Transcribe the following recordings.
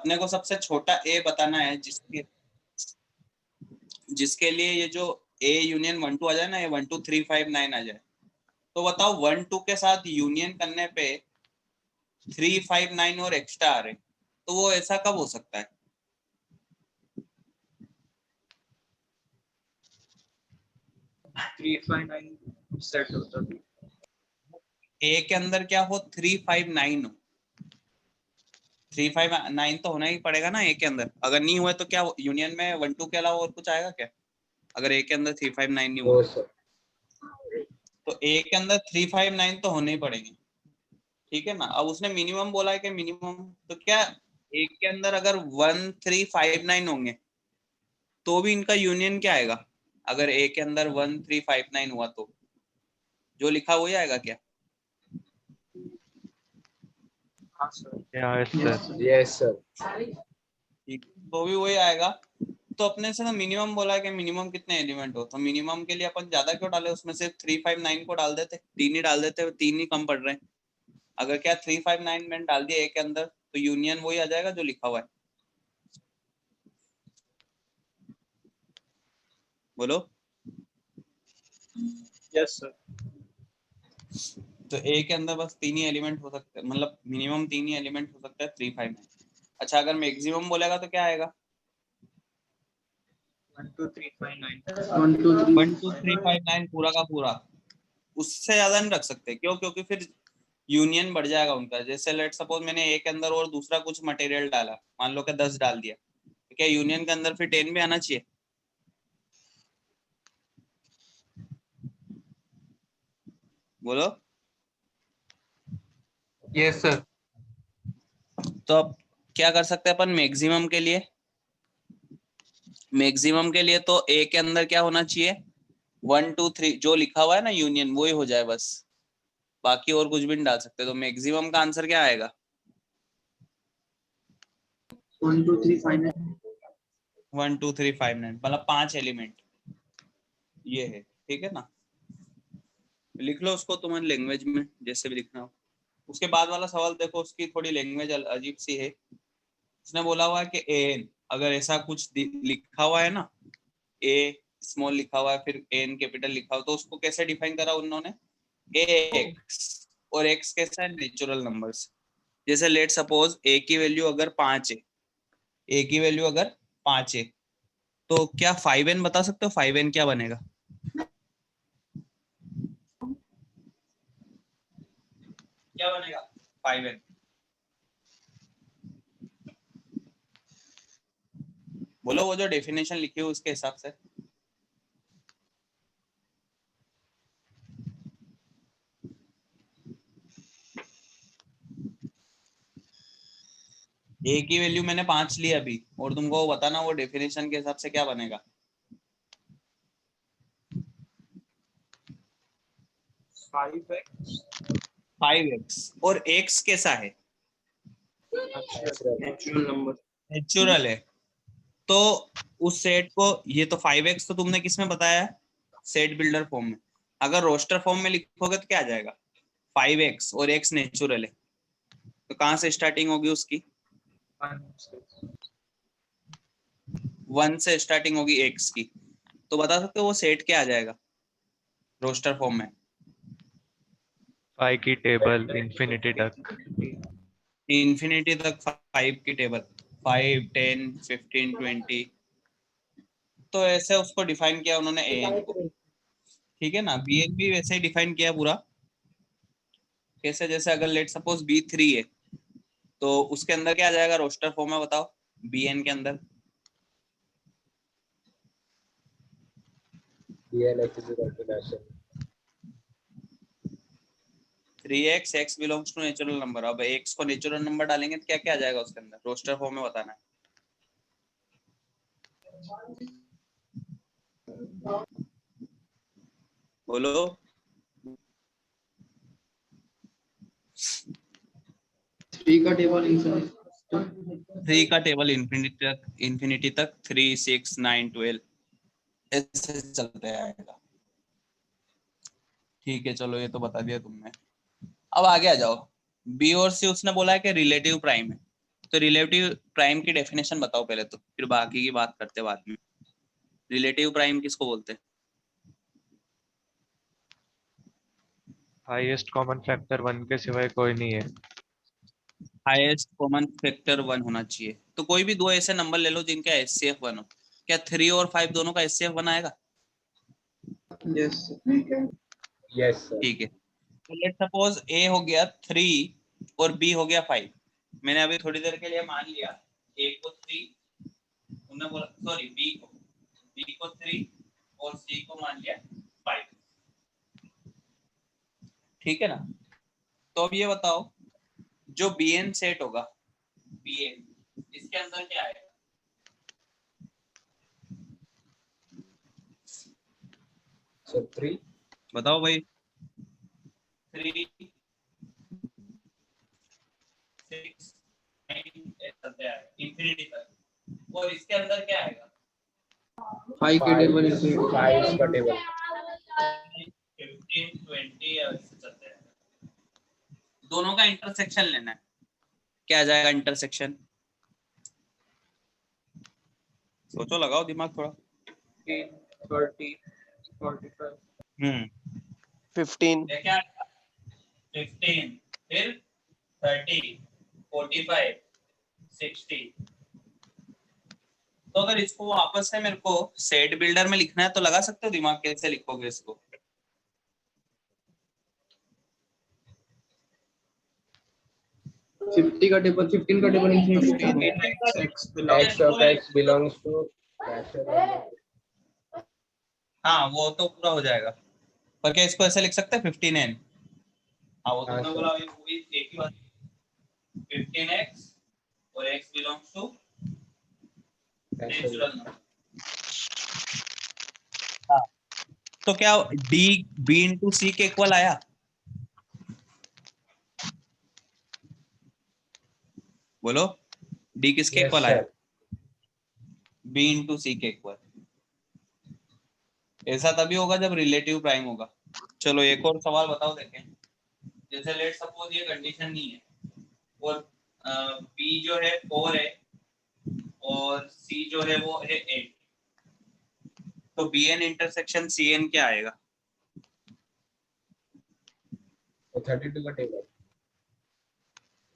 अपने को सबसे छोटा ए बताना है जिसके लिए ये जो ए यूनियन 1 2 आ जाए ना, ये 1 2 3 5 9 आ जाए। तो बताओ 1 2 के साथ यूनियन करने पे 3 5 9 और एक्स्ट्रा आ रहे, तो वो ऐसा कब हो सकता है? 3 5 9 सेट होता है। ए के अंदर क्या हो, 3 5 9 हो। 3 5 9 तो होना ही पड़ेगा ना ए के अंदर। अगर नहीं हुआ तो क्या यूनियन में 1 2 के अलावा और कुछ आएगा क्या? अगर ए के अंदर 3 5 9 नहीं हुआ तो ए के अंदर 3 5 9 तो होने ही पड़ेंगे, ठीक है ना। अब उसने मिनिमम बोला है कि मिनिमम, तो क्या ए के अंदर अगर 1 3 5 9 होंगे तो भी इनका यूनियन क्या आएगा? अगर ए के अंदर 1 3 5 9 हुआ तो जो लिखा वही आएगा क्या? हाँ सर। Yes sir. ठीक, तो भी वही आएगा। तो अपने से ना मिनिमम बोला है कि मिनिमम कितने एलिमेंट हो, तो मिनिमम के लिए अपन ज्यादा क्यों डाले, उसमें से 3 5 9 को डाल देते, 3 ही डाल देते, 3 ही कम पड़ रहे हैं। अगर क्या 3 5 9 मैंने डाल दिया ए के अंदर तो यूनियन वही आ जाएगा जो लिखा हुआ है। बोलो। Yes sir. तो ए के अंदर बस 3 ही एलिमेंट हो सकते हैं, मतलब मिनिमम 3 ही एलिमेंट हो सकता है 3 5 9। अच्छा अगर मैक्सिमम बोलेगा तो क्या आएगा? 1 2 3 5 9 1 2 3 5 9 पूरा का पूरा, उससे ज्यादा नहीं रख सकते। क्यों? क्योंकि फिर यूनियन बढ़ जाएगा उनका। जैसे लेट सपोज मैंने ए के अंदर और दूसरा कुछ मटेरियल डाला, मान लो कि 10 डाल दिया, तो क्या यूनियन के अंदर फिर 10 भी आना चाहिए? बोलो। Yes sir. तो अब क्या कर सकते हैं अपन मैक्सिमम के लिए? मैक्सिमम के लिए तो ए के अंदर क्या होना चाहिए, 1 2 3 जो लिखा हुआ है ना यूनियन वही हो जाए बस, बाकी और कुछ भी नहीं डाल सकते। तो मैक्सिमम का आंसर क्या आएगा? 1 2 3 5 9 1 2 3 5 9, मतलब 5 एलिमेंट ये है, ठीक है ना। लिख लो उसको तुम्हारी लैंग्वेज में जैसे भी लिखना हो। उसके बाद वाला सवाल देखो, उसकी थोड़ी लैंग्वेज अजीब सी है। उसने बोला हुआ है कि एन, अगर ऐसा कुछ लिखा हुआ है ना, ए स्मॉल लिखा हुआ है फिर एन कैपिटल लिखा हुआ, तो उसको कैसे डिफाइन करा उन्होंने? ए एक्स, और एक्स कैसा है, नेचुरल नंबर्स। जैसे लेट सपोज ए की वैल्यू अगर 5 है, ए की वैल्यू अगर 5 है, तो क्या 5n बता सकते हो? 5n क्या बनेगा? क्या बनेगा 5n? बोलो, वो जो डेफिनेशन लिखी है उसके हिसाब से। ए की वैल्यू मैंने 5 ली अभी, और तुमको वो बताना वो डेफिनेशन के हिसाब से क्या बनेगा। 5x 5x, और x कैसा है? Natural number. नेचुरल है। तो उस सेट को, ये तो 5x तो तुमने किस में बताया है? सेट बिल्डर फॉर्म में। अगर रोस्टर फॉर्म में लिखोगे तो क्या आ जाएगा? 5x और x नेचुरल है, तो कहां से स्टार्टिंग होगी उसकी? 1 से स्टार्टिंग होगी x की। तो बता सकते हो वो सेट क्या आ जाएगा रोस्टर फॉर्म में? 5 की टेबल इंफिनिटी तक। इंफिनिटी तक 5 की टेबल, 5 10 15 20। तो ऐसे उसको डिफाइन किया उन्होंने an को, ठीक है ना। bn भी वैसे ही डिफाइन किया पूरा। कैसे? जैसे अगर लेट सपोज b3 है तो उसके अंदर क्या आ जाएगा रोस्टर फॉर्म में, बताओ bn के अंदर? bn 3x, x belongs to natural number. अब x को नेचुरल नंबर डालेंगे तो क्या क्या आ जाएगा उसके अंदर? रोस्टर फॉर्म में बताना है। बोलो। 3 का टेबल इंफिनिटी 3 का टेबल इंफिनिटी तक 3 6 9 12 ऐसे चलते आएगा। ठीक है, चलो ये तो बता दिया तुमने। अब आगे आ जाओ। बी और सी उसने बोला है कि रिलेटिव प्राइम है, तो रिलेटिव प्राइम की डेफिनेशन बताओ पहले, तो फिर बाकी की बात करते बाद में। रिलेटिव प्राइम किसको बोलते हैं? हाईएस्ट कॉमन फैक्टर 1 के सिवाय कोई नहीं है। हाईएस्ट कॉमन फैक्टर 1 होना चाहिए। तो कोई भी दो ऐसे नंबर ले लो जिनका एचसीएफ 1 हो। क्या 3 और 5 दोनों का एचसीएफ 1 आएगा? Yes. Yes, sir. ठीक है, तो लेट सपोज ए हो गया 3 और बी हो गया 5। मैंने अभी थोड़ी देर के लिए मान लिया ए को 3, उन्होंने बोला सॉरी बी को 3 और सी को मान लिया 5। ठीक है ना? तो अब ये बताओ, जो बीएन सेट होगा, बीएन, इसके अंदर क्या आएगा? So 3. बताओ भाई। 3 6 9 चलते आएगा इंफिनिटी तक। और इसके अंदर क्या आएगा? 5 के टेबल is 5 का टेबल. 15 20 ऐसे चलते आएगा। दोनों का इंटरसेक्शन लेना है। क्या आ जाएगा इंटरसेक्शन? सोचो, लगाओ दिमाग थोड़ा। 30 45. 15 ये क्या आएगा? 15 फिर 30 45 60। तो अगर इसको वापस से मेरे को सेट बिल्डर में लिखना है तो लगा सकते हो दिमाग, कैसे लिखोगे इसको? फिफ्टी का टेबल 15 का table infinity x X of X belongs to natural number. हाँ वो तो पूरा हो जाएगा, पर क्या इसको ऐसे लिख सकते हैं 15n? हाँ वो हाँ, तुमने सर. बोला अभी वही एक ही बात। 15x और x belongs to Natural. Natural number. हाँ, तो क्या d b इंटू सी के इक्वल आया? बोलो, d किसके Yes, इक्वल sir. आया? b इंटू सी के इक्वल। ऐसा तभी होगा जब रिलेटिव प्राइम होगा। चलो एक और सवाल बताओ देखें। जैसे लेट सपोज ये कंडीशन नहीं है और b जो है 4 है और c जो है वो है 8, तो bn इंटरसेक्शन cn क्या आएगा? So 32 का टेबल.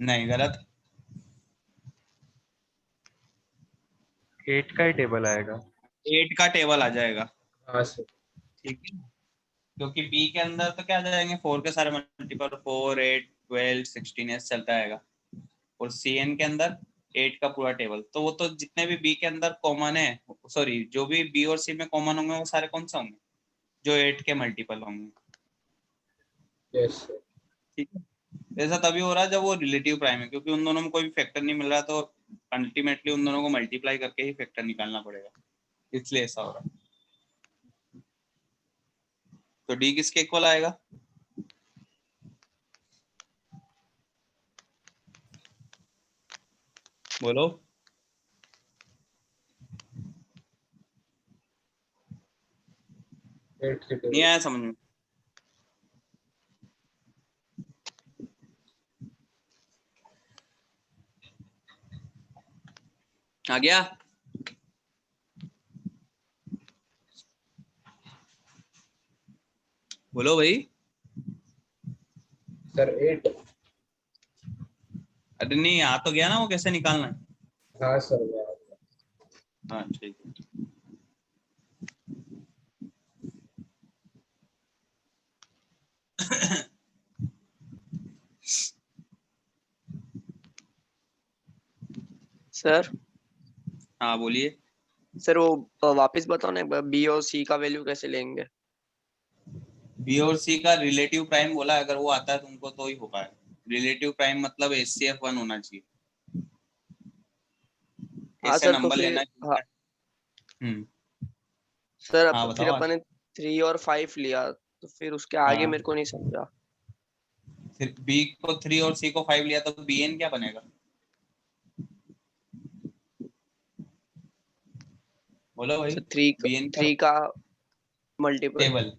नहीं, गलत। 8 का ही टेबल आएगा। 8 का टेबल आ जाएगा। हाँ सर. ठीक है, क्योंकि b के अंदर तो क्या आ जाएंगे 4 के सारे मल्टीपल, 4 8 12 16 ऐसे चलता आएगा। और cn के अंदर 8 का पूरा टेबल। तो वो तो जितने भी b के अंदर कॉमन है, सॉरी जो भी b और c में कॉमन होंगे वो सारे कौन से होंगे? जो 8 के मल्टीपल होंगे। Yes, sir. ठीक है, ऐसा तभी हो रहा है जब वो रिलेटिव प्राइम है, क्योंकि उन दोनों में कोई भी फैक्टर नहीं मिल रहा, तो अल्टीमेटली उन दोनों को मल्टीप्लाई करके ही फैक्टर निकालना पड़ेगा, इसलिए ऐसा हो रहा है। तो डी किसके इक्वल आएगा? बोलो। Eight के नहीं टेबल. आया समझ में? आ गया? बोलो भाई। Sir 8. अरे नहीं, आ तो गया ना, वो कैसे निकालना है? हाँ सर. हाँ ठीक है। सर। हाँ बोलिए। सर वो वापस बताओ ना एक बार, बी और सी का वैल्यू कैसे लेंगे? बी और सी का रिलेटिव प्राइम बोला, अगर वो आता है तुमको तो ही हो पाएगा। रिलेटिव प्राइम मतलब एचसीएफ 1 होना चाहिए। हाँ ऐसे सर, तो नंबर फिर लेना हाँ हम्म। सर, हाँ फिर बताओ। अपन ने 3 और 5 लिया, तो फिर उसके आगे हाँ, मेरे को नहीं समझा। फिर बी को 3 और सी को 5 लिया तो बी एन क्या बनेगा? बोलो भाई। सर थ्री बी एन का थ्री का मल्टीपल। टेबल।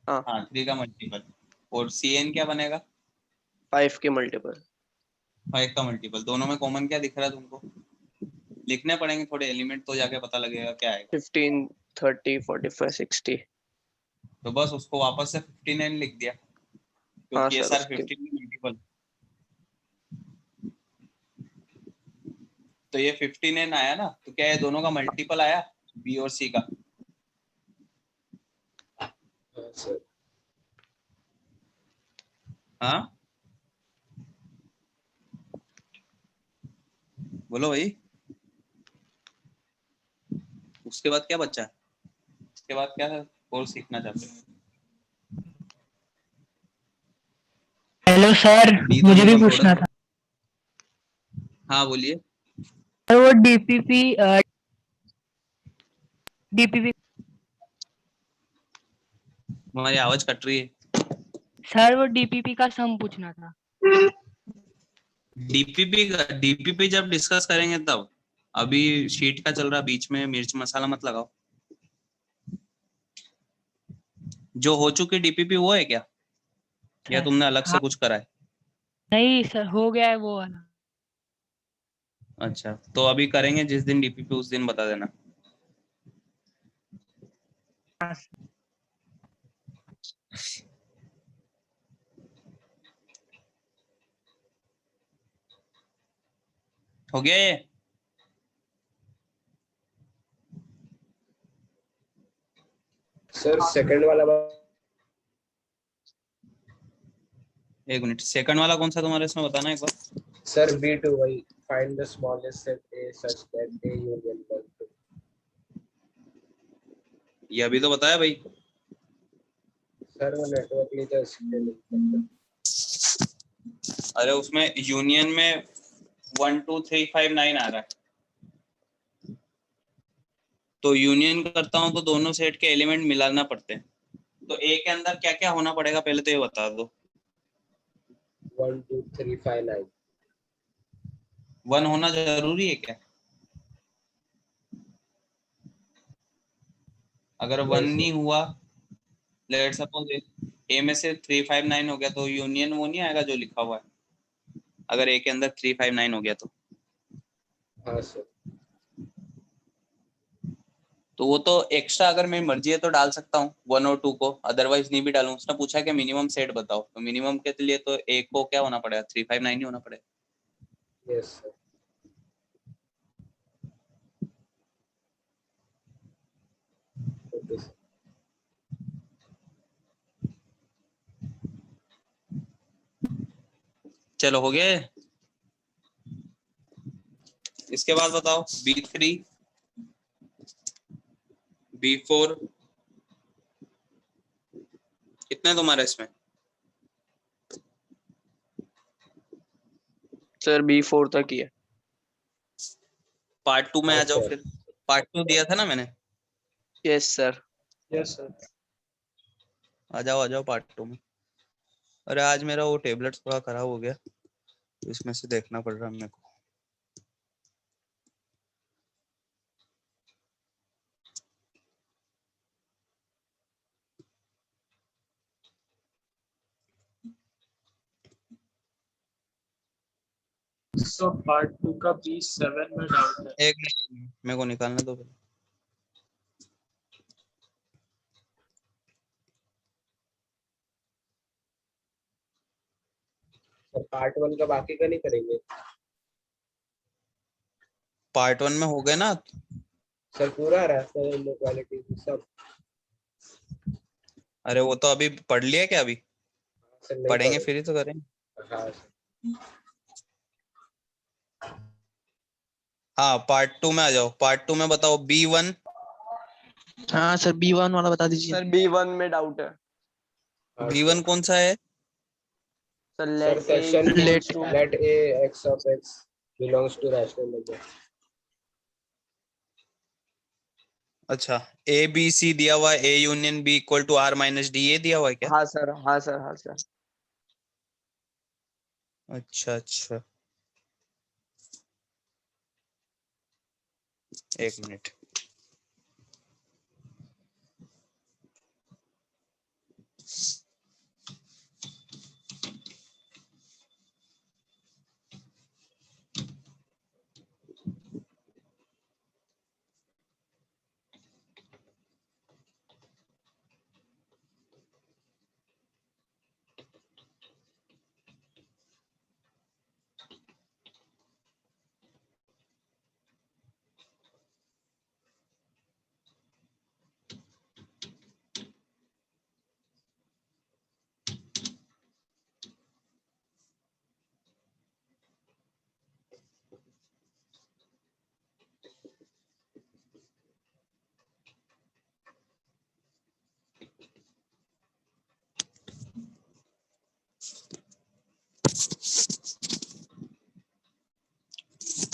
हाँ, हाँ 3 का मल्टीपल। और सी एन क्या बनेगा? 5 के मल्टीपल। 5 का मल्टीपल, दोनों में कॉमन क्या दिख रहा है तुमको? लिखने पड़ेंगे थोड़े एलिमेंट तो जाके पता लगेगा क्या आएगा। 15, 30, 45, 60। तो बस उसको वापस से 59 लिख दिया, हाँ क्योंकि ये सर, सारे उसके 15 के मल्टीपल। तो ये 59 आया ना, तो क्या ये दोनों का मल्टीपल आया बी और सी का? हाँ सर। हाँ बोलो भाई। उसके बाद क्या बचा? उसके बाद क्या और सीखना चाहते हो? हेलो सर, बी तो मुझे नहीं भी बोल पूछना थोड़ा। था। हाँ बोलिए। सर वो डीपीपी डीपीपी हमारी आवाज कट रही है। सर वो डीपीपी का सम पूछना था। डीपीपी जब डिस्कस करेंगे तब, अभी शीट का चल रहा, बीच में मिर्च मसाला मत लगाओ। जो हो चुकी डीपीपी वो है क्या, या सर तुमने अलग से हाँ, कुछ करा है? नहीं सर, हो गया है वो वाला। अच्छा, तो अभी करेंगे जिस दिन डीपीपी उस दिन बता देना। हाँ सर। हो गया ये? सर सेकंड वाला एक मिनट, सेकंड वाला कौन सा तुम्हारे इसमें बताना एक बार। सर B2 वही find the smallest set A such that A union 1 2। ये अभी तो बताया भाई। सर वो नेटवर्क नहीं था इसलिए नहीं पता। अरे उसमें यूनियन में 1 2 3 5 9 आ रहा है, तो यूनियन करता हूँ तो दोनों सेट के एलिमेंट मिलाना पड़ते हैं। तो ए के अंदर क्या क्या होना पड़ेगा पहले तो ये बता दो। 1 2 3 5 9। 1 होना जरूरी है क्या? अगर 1 नहीं नहीं सर। हुआ, लेट सपोज ए में से 3 5 9 हो गया, तो यूनियन वो नहीं आएगा जो लिखा हुआ है, अगर ए के अंदर 3 5 9 हो गया तो। हाँ सर। तो वो तो एक्स्ट्रा अगर मेरी मर्जी है तो डाल सकता हूँ 1 और 2 को, अदरवाइज नहीं भी डालूं। उसने पूछा कि मिनिमम सेट बताओ, तो मिनिमम के लिए तो ए को क्या होना पड़ेगा, 3 5 9 ही होना पड़ेगा। Yes sir. Okay sir. चलो हो गया ये? इसके बाद बताओ B3 B4 कितने तुम्हारे इसमें? सर B4 तक ही है। पार्ट 2 में हाँ आ जाओ सर। फिर। पार्ट 2 दिया था ना मैंने। Yes sir. Yes, sir. आ जाओ पार्ट 2 में। अरे आज मेरा वो टेबलेट थोड़ा खराब हो गया, तो इसमें से देखना पड़ रहा है मेरे को। So part 2 का B7 में डाउट है। एक मिनट मेरे को निकालने दो पहले। सर पार्ट 1 का बाकी का नहीं करेंगे? पार्ट 1 में हो गए ना? सर पूरा रैशनल इनइक्वालिटी सब। अरे वो तो अभी पढ़ लिया क्या अभी? सर नहीं पढ़ेंगे पढ़े। फिर ही तो करेंगे। हाँ सर। हाँ पार्ट 2 में आ जाओ। पार्ट 2 में बताओ B1। हाँ सर, B1 वाला बता दीजिए। सर B1 में डाउट है। हाँ B1 सर। कौन सा है? Sir sir let A section equals to let A x of x belongs to rational number। अच्छा, ABC दिया हुआ है, A union B equal to R minus D, ये दिया हुआ है क्या? हाँ सर, हाँ सर, हाँ सर। अच्छा अच्छा, एक मिनट।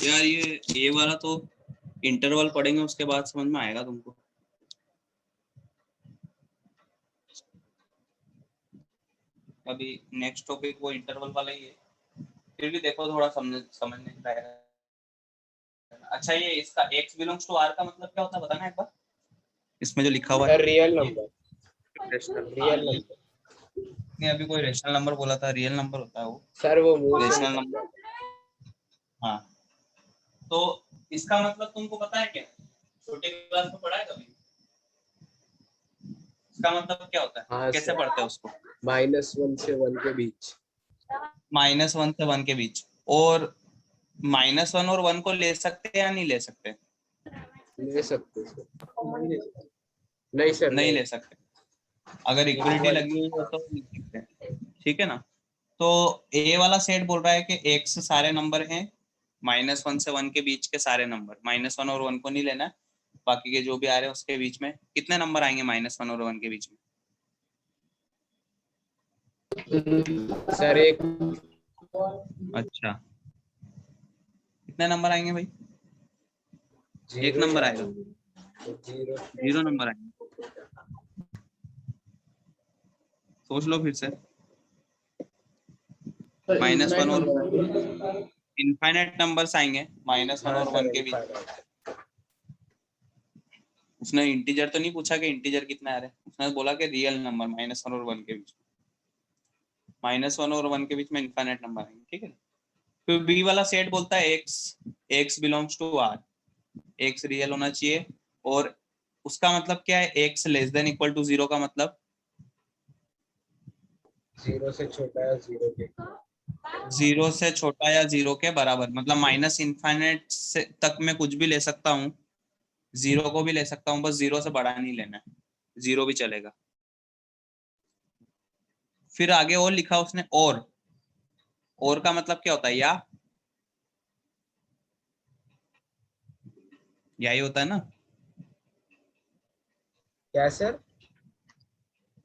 यार ये वाला तो इंटरवल पढ़ेंगे उसके बाद समझ में आएगा तुमको। अभी नेक्स्ट टॉपिक वो इंटरवल वाला ही है, फिर भी देखो थोड़ा समझने का है। अच्छा ये इसका x बिलोंग्स टू r का मतलब क्या होता है बताना एक बार, इसमें जो लिखा हुआ है। रियल नंबर, रियल हाँ, नंबर नहीं अभी कोई रेशनल नंबर बोला था, रियल नंबर होता है वो, सर, वो मुंह से रेशनल नंबर। हाँ तो इसका मतलब तुमको पता है क्या, छोटे क्लास में पढ़ा है कभी? इसका मतलब क्या होता है? हाँ, कैसे सर। पढ़ते हैं उसको? -1 से 1 के बीच। -1 से 1 के बीच। और -1 और 1 को ले सकते हैं या नहीं ले सकते? ले सकते सर। नहीं सर, नहीं ले सकते। अगर इक्वलिटी लगी हुई हो तो ले सकते हैं, ठीक है ना। तो ए वाला सेट बोल रहा है कि x सारे नंबर हैं, -1 से 1 के बीच के सारे नंबर, -1 और 1 को नहीं लेना, बाकी के जो भी आ रहे हैं उसके बीच में कितने नंबर आएंगे -1 और 1 के बीच में? सर एक। अच्छा कितने नंबर आएंगे भाई? एक नंबर आएगा, 0 नंबर आएंगे। सोच लो फिर से। -1 और इनफाइनाइट नंबर्स आएंगे -1 और 1 के बीच। उसने इंटीजर तो नहीं पूछा कि इंटीजर कितना आ रहा है, उसने बोला कि रियल नंबर -1 और 1 के बीच, -1 और 1 के बीच में इनफाइनाइट नंबर आएंगे, ठीक है। फिर बी वाला सेट बोलता है x belongs to r, x real होना चाहिए। और उसका मतलब क्या है, x less than equal to 0 का मतलब 0 से छोटा या 0 के। 0 से छोटा या 0 के बराबर, मतलब माइनस इनफाइनाइट से तक मैं कुछ भी ले सकता हूँ, 0 को भी ले सकता हूँ, बस 0 से बड़ा नहीं लेना है, 0 भी चलेगा। फिर आगे और लिखा उसने, और का मतलब क्या होता है, यही होता है ना। क्या सर?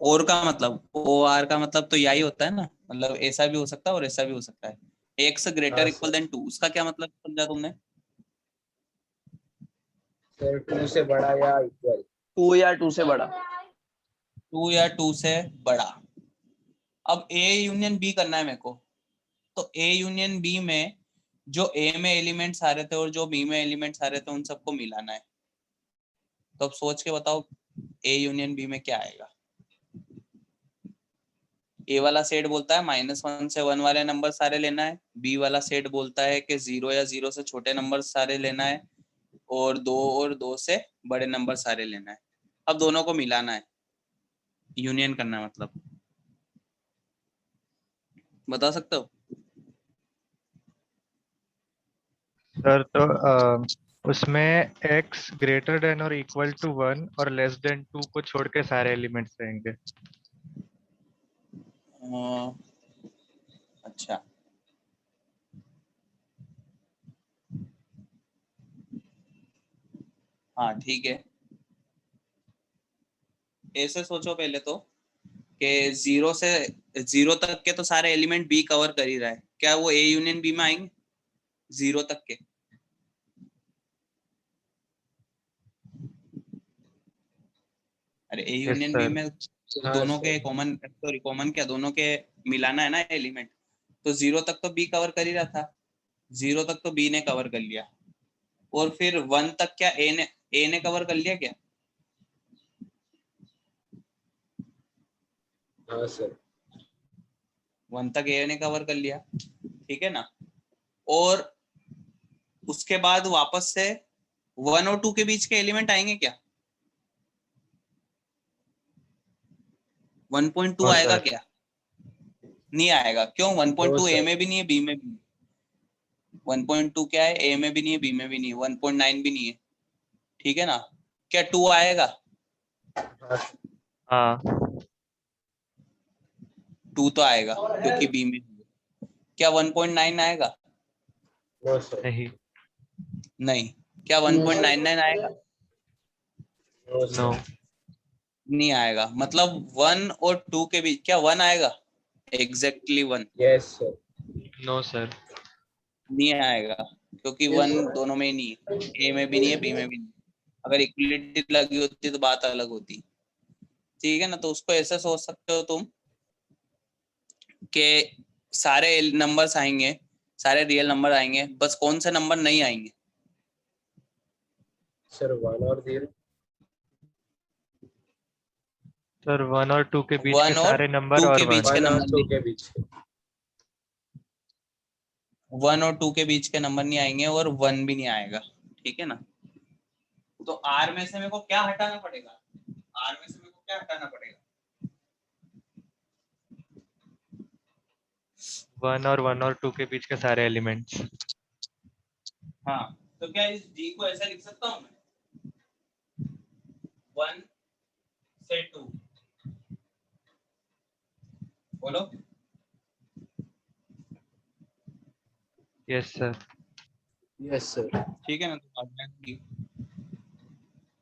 और का मतलब OR का मतलब तो यही होता है ना, मतलब ऐसा भी हो सकता है और ऐसा भी हो सकता है। x ग्रेटर हाँ, इक्वल देन 2, उसका क्या मतलब समझा तुमने? सर 2 से बड़ा या इक्वल। 2 या 2 से बड़ा। 2 या 2 से बड़ा। अब A यूनियन B करना है मेरे को, तो A यूनियन B में जो A में एलिमेंट्स आ रहे थे और जो B में एलिमेंट्स आ रहे थे उन सबको मिलाना है। तो अब सोच के बताओ A यूनियन B में क्या आएगा। ए वाला सेट बोलता है -1 से 1 वाले नंबर सारे लेना है, बी वाला सेट बोलता है कि 0 या 0 से छोटे नंबर सारे लेना है, और 2 से बड़े नंबर सारे लेना है। अब दोनों को मिलाना है, यूनियन करना है, मतलब बता सकते हो? सर तो उसमें x ग्रेटर देन और इक्वल टू 1 और लेस देन 2 को छोड़ के सारे एलिमेंट्स रहेंगे। अच्छा हाँ ठीक है, ऐसे सोचो पहले तो कि 0 तक के तो सारे एलिमेंट बी कवर कर ही रहा है, क्या वो ए यूनियन बी में आएंगे 0 तक के? अरे ए यस यूनियन बी सर। में हाँ, दोनों सर। के कॉमन क्या, दोनों के मिलाना है ना एलिमेंट, तो 0 तक तो बी कवर कर ही रहा था, 0 तक तो बी ने कवर कर लिया, और फिर 1 तक क्या ए ने कवर कर लिया क्या? हाँ सर। 1 तक ए ने कवर कर लिया, ठीक है ना। और उसके बाद वापस से 1 और 2 के बीच के एलिमेंट आएंगे क्या? 1.2 नो आएगा सर। क्या? नहीं आएगा, क्यों? 1.2 ए सर। में भी नहीं है, बी में भी नहीं। 1.2 क्या है, ए में भी नहीं है, बी में भी नहीं है, 1.9 भी नहीं है, ठीक है ना। क्या 2 आएगा? हाँ, हाँ 2 तो आएगा क्योंकि बी में है। क्या 1.9 आएगा? No sir. नहीं। नहीं। क्या 1.99 आएगा? No no. सर। नहीं आएगा। मतलब 1 और 2 के बीच क्या 1 आएगा? Exactly 1 yes sir. No sir. नहीं आएगा। क्योंकि वन दोनों में ही नहीं है, ए में भी नहीं है, बी में भी नहीं है। अगर इक्वलिटी लगी होती तो बात अलग होती, ठीक है ना। तो उसको ऐसे सोच सकते हो तुम कि सारे नंबर्स आएंगे, सारे रियल नंबर आएंगे, बस कौन से नंबर नहीं आएंगे? सर 1 और 0। सर 1 और 2 के बीच के 1 और सारे नंबर 2 और के बीच 1। के 1 और नंबर 2 नहीं, के बीच के। 1 और 2 के बीच के नंबर नहीं आएंगे और 1 भी नहीं आएगा, ठीक है ना। तो आर में से मेरे को क्या हटाना पड़ेगा? आर में से मेरे को क्या हटाना पड़ेगा? 1 और 2 के बीच के सारे एलिमेंट्स। हाँ, तो क्या इस डी को ऐसा लिख सकता हूँ मैं? 1 से 2, बोलो। Yes sir. Yes sir. ठीक है ना। तो बाद में D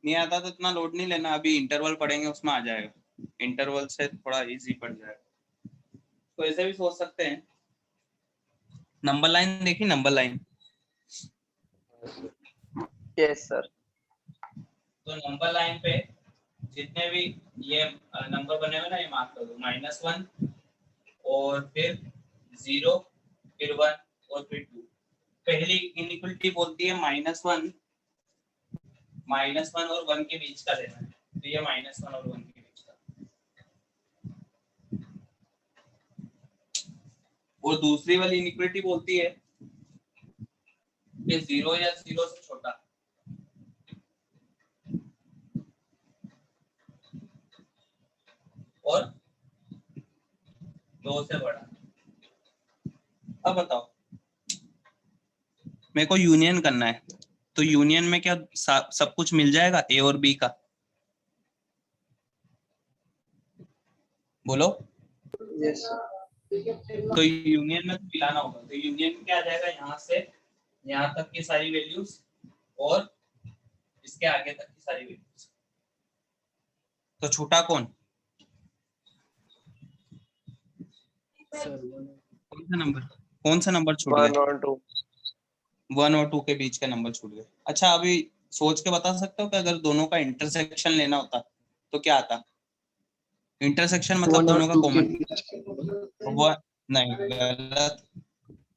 नहीं आता तो इतना लोड नहीं लेना, अभी इंटरवल पढ़ेंगे उसमें आ जाएगा, इंटरवल से थोड़ा इजी पड़ जाएगा। तो ऐसे भी सोच सकते हैं। नंबर लाइन देखी, नंबर लाइन। Yes sir. तो नंबर लाइन पे जितने भी ये नंबर बने हुए ना, ये मार्क कर दो। -1 और फिर 0, फिर 1 और फिर 2। पहली इनइक्वलिटी बोलती है -1 और 1 के बीच का लेना है, तो ये -1 और 1 के बीच का। और दूसरी वाली इनइक्वलिटी बोलती है कि 0 या 0 से छोटा और 2 से बड़ा। अब बताओ, मेरे को यूनियन करना है, तो यूनियन में क्या सब कुछ मिल जाएगा ए और बी का? बोलो। यस तो यूनियन में तो मिलाना होगा, तो यूनियन में क्या आ जाएगा? यहाँ से यहाँ तक की सारी वैल्यूज और इसके आगे तक की सारी वैल्यूज। तो छूटा कौन? कौन सा नंबर छूट 1 गया? और 2। 1 और 2 के बीच के नंबर छूट गए। अच्छा, अभी सोच के बता सकते हो कि अगर दोनों का इंटरसेक्शन लेना होता तो क्या आता? इंटरसेक्शन मतलब 1 और दोनों का 2 के कॉमन। बीच के। वो नहीं, गलत।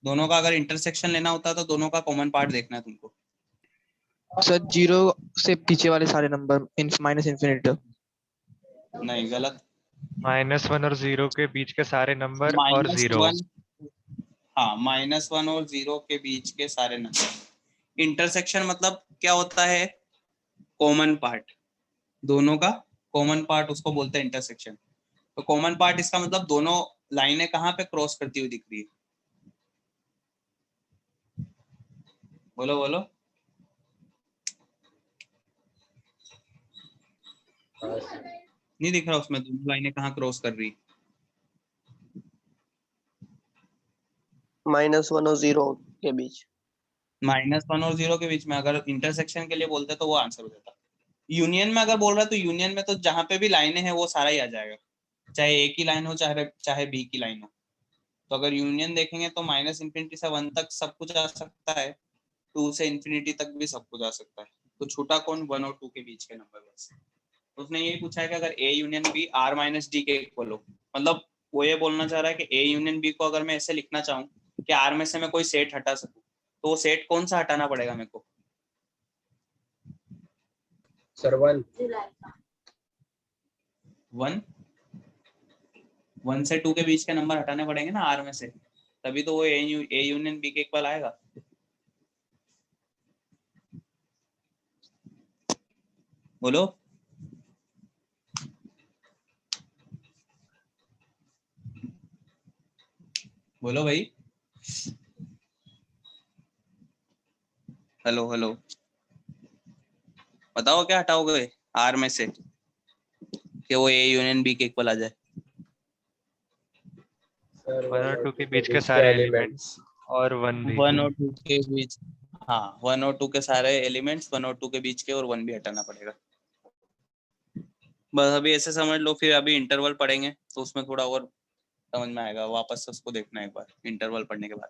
दोनों का अगर इंटरसेक्शन लेना होता तो दोनों का कॉमन पार्ट देखना है तुमको। सर 0 से पीछे वाले सारे नंबर माइनस इन्फिनिटी। नहीं, गलत। -1 और 0 के बीच के सारे नंबर और -1, 0। हाँ, -1 और 0 के बीच के सारे नंबर। इंटरसेक्शन मतलब क्या होता है? कॉमन पार्ट, दोनों का कॉमन पार्ट, उसको बोलते हैं इंटरसेक्शन। तो कॉमन पार्ट इसका मतलब दोनों लाइनें कहाँ पे क्रॉस करती हुई दिख रही है? बोलो बोलो। नहीं दिख रहा उसमें दोनों लाइनें कहाँ क्रॉस कर रही? -1 और 0 के बीच। -1 और 0 के बीच में अगर इंटरसेक्शन के लिए बोलते तो वो आंसर हो जाता। यूनियन में अगर बोल रहा है तो यूनियन में तो जहां पे भी लाइनें हैं वो सारा ही आ जाएगा, चाहे ए की लाइन हो चाहे बी की लाइन हो। तो अगर यूनियन देखेंगे तो -∞ से 1 तक सब कुछ आ सकता है, 2 से इंफिनिटी तक भी सब कुछ आ सकता है। तो छूटा कौन? 1 और 2 के बीच के नंबर बस। उसने यही पूछा है कि अगर A union B R minus D के इक्वल हो, मतलब वो ये बोलना चाह रहा है कि ए यूनियन बी को अगर मैं ऐसे लिखना चाहूँ कि आर में से मैं कोई सेट हटा सकूं, तो वो सेट कौन सा हटाना पड़ेगा मेरे को? सर 1। 1 से 2 के बीच के नंबर हटाने पड़ेंगे ना आर में से, तभी तो वो ए यूनियन बी के इक्वल आएगा। बोलो। बोलो भाई। हेलो हेलो, बताओ क्या हटाओगे आर में से कि वो ए यूनियन बी के इक्वल आ जाए? सर 1 और 2 के बीच के सारे एलिमेंट्स और 1 भी। 1 और 2 के बीच, हाँ 1 और 2 के सारे एलिमेंट्स, 1 और 2 के बीच के, और 1 भी हटाना पड़ेगा। बस अभी ऐसे समझ लो, फिर अभी इंटरवल पढ़ेंगे तो उसमें थोड़ा और समझ में आएगा। वापस से उसको देखना एक बार इंटरवल पढ़ने के बाद।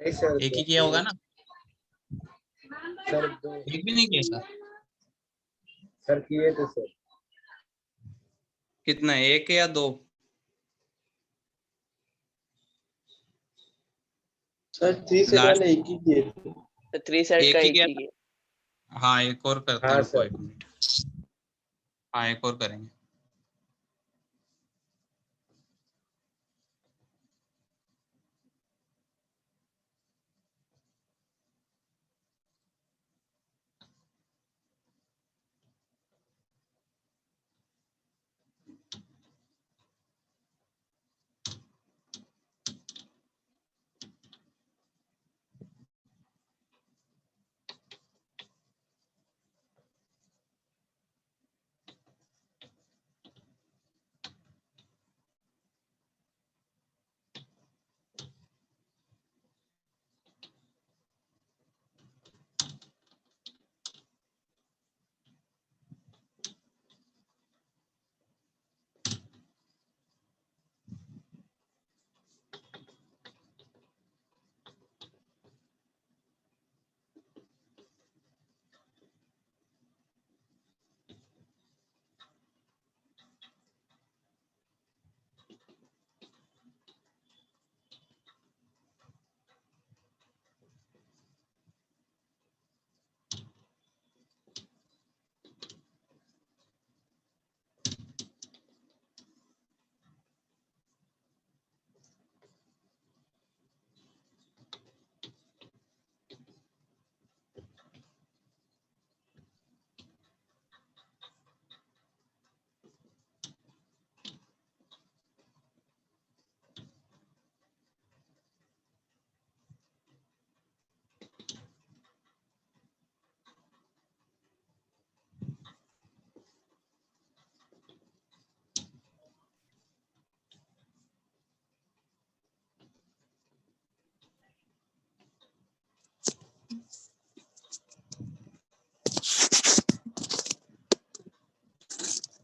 नहीं सर, एक ही किया होगा ना? सर दो एक भी नहीं किया सर? सर किए थे सर। कितना, एक या दो? सर 3 से लास्ट पहले एक ही किए थे। 3 सेट का एक ही एक किया ही था। किया। हाँ एक और करते हैं, हाँ रुको सर। 1 मिनट। हाँ एक और करेंगे।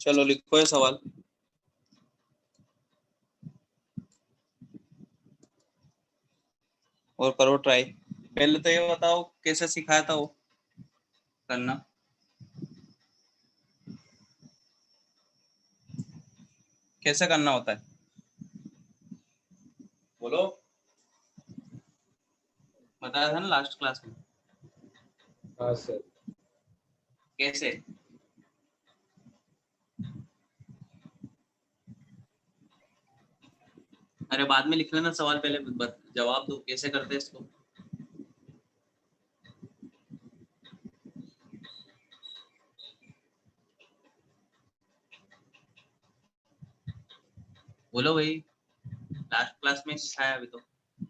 चलो लिखो ये सवाल। और करो ट्राई। पहले तो ये बताओ कैसे सिखाया था वो करना। कैसे करना होता है बोलो। बताया था ना लास्ट क्लास में। हाँ सर। कैसे? अरे बाद में लिख लेना सवाल, पहले जवाब दो कैसे करते हैं इसको। बोलो भाई, लास्ट क्लास में सिखाया अभी तो।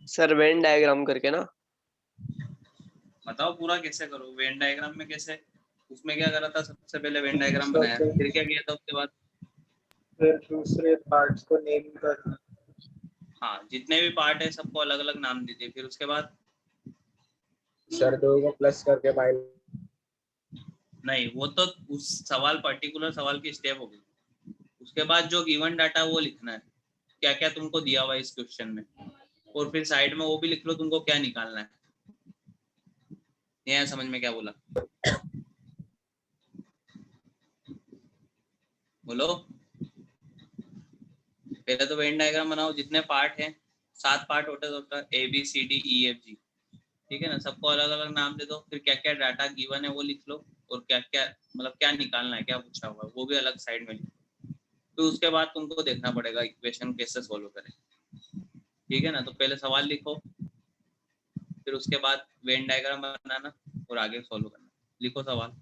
सर वेन डायग्राम करके ना। बताओ पूरा कैसे करो। वेन डायग्राम में कैसे, उसमें क्या करा था? सबसे पहले वेन डायग्राम बनाया, फिर क्या किया था उसके बाद? फिर दूसरे पार्ट्स को नेम करना। हाँ जितने भी पार्ट है सबको अलग अलग नाम दीजिए। फिर उसके बाद सर दो को प्लस करके माइनस। नहीं, वो तो उस सवाल पर्टिकुलर सवाल की स्टेप होगी। उसके बाद जो गिवन डाटा वो लिखना है, क्या क्या तुमको दिया हुआ है इस क्वेश्चन में, और फिर साइड में वो भी लिख लो तुमको क्या निकालना है। ये है समझ में क्या बोला? बोलो। पहले तो वेन डायग्राम बनाओ, जितने पार्ट हैं 7 पार्ट होते होता है, ABCDEFG, ठीक है ना। सबको अलग अलग नाम दे दो। फिर क्या क्या डाटा गिवन है वो लिख लो, और क्या क्या मतलब क्या निकालना है, क्या पूछा हुआ है वो भी अलग साइड में लिखो। फिर उसके बाद तुमको देखना पड़ेगा इक्वेशन कैसे सोल्व करें, ठीक है ना। तो पहले सवाल लिखो, फिर उसके बाद वेन डायग्राम बनाना और आगे सोल्व करना। लिखो सवाल।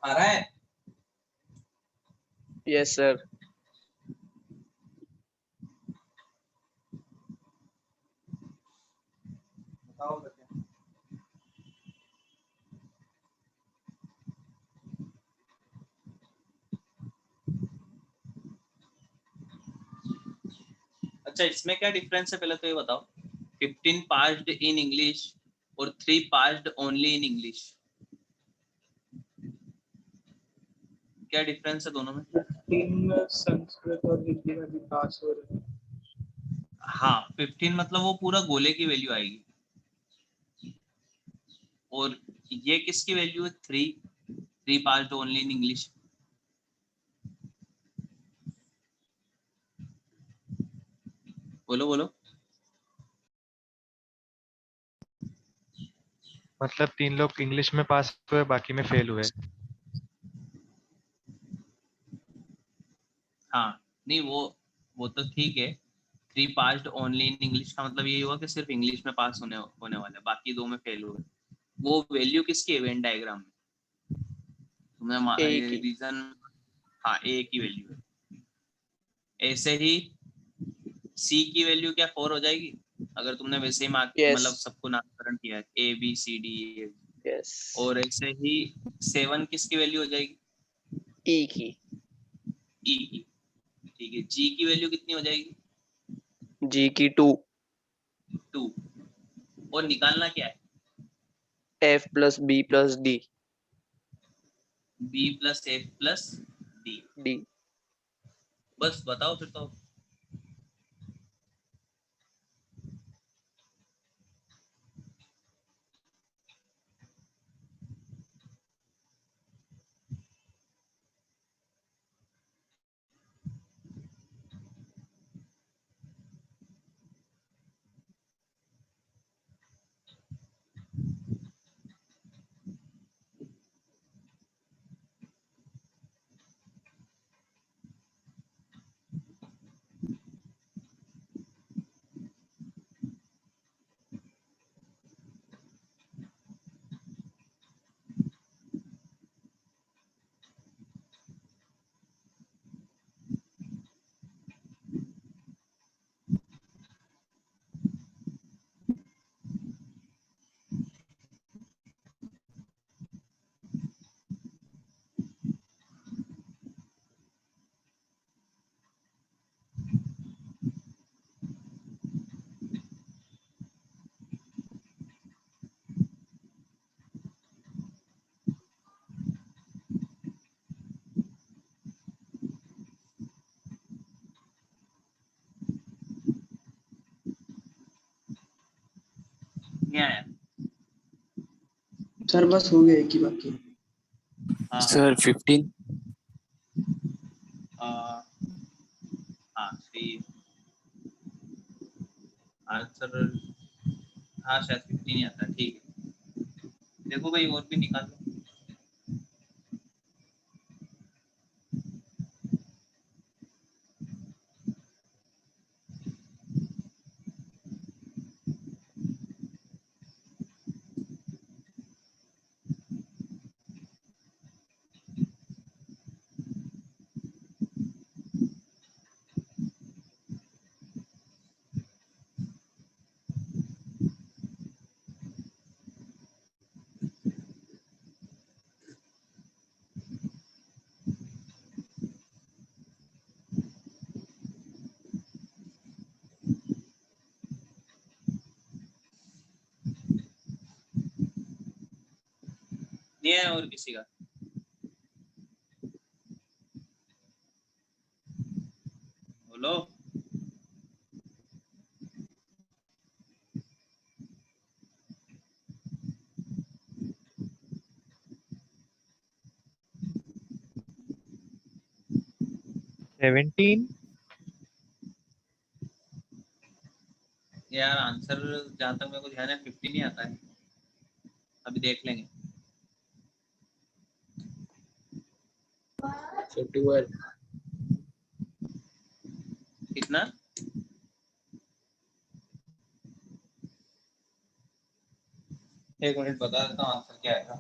आ रहा है? Yes, sir. बताओ बच्चे। अच्छा, इसमें क्या डिफरेंस है पहले तो ये बताओ। 15 पास्ड इन इंग्लिश और 3 पास्ड ओनली इन इंग्लिश, क्या डिफरेंस है दोनों में? 15 संस्कृत और हिंदी में भी पास हो रहे हैं। हाँ, 15 मतलब वो पूरा गोले की वैल्यू आएगी, और ये किसकी वैल्यू है? 3 पास्ड ओनली इन इंग्लिश। बोलो बोलो। मतलब 3 लोग इंग्लिश में पास हुए, बाकी में फेल हुए। हाँ, नहीं वो तो ठीक है। 3 पास्ड ओनली इन इंग्लिश का मतलब ये हुआ कि सिर्फ इंग्लिश में पास होने वाले, बाकी 2 में फेल हुए। वो वैल्यू किसकी है वेन डायग्राम में? A तुम्हें की। रीजन, हाँ ए की वैल्यू है। ऐसे ही सी की वैल्यू क्या 4 हो जाएगी अगर तुमने वैसे ही मार्क Yes. मतलब सबको नामकरण किया है A B C D A. Yes. और ऐसे ही 7 किसकी वैल्यू हो जाएगी? E की। ई की। ठीक है, जी की वैल्यू कितनी हो जाएगी? G की 2। 2। और निकालना क्या है? F plus B plus D। B plus F plus D. D। बस बताओ फिर तो। नहीं आया? सर बस हो गया एक ही बाकी। हाँ सर 15। हाँ सही है आंसर। हाँ शायद 15 ही आता है। ठीक है, देखो भाई और भी निकाल लो। नहीं है और किसी का? बोलो। 17। यार आंसर जहाँ तक मेरे को ध्यान है 15 ही आता है, अभी देख लेंगे। So 12. कितना? एक मिनट बता देता हूँ आंसर क्या आएगा।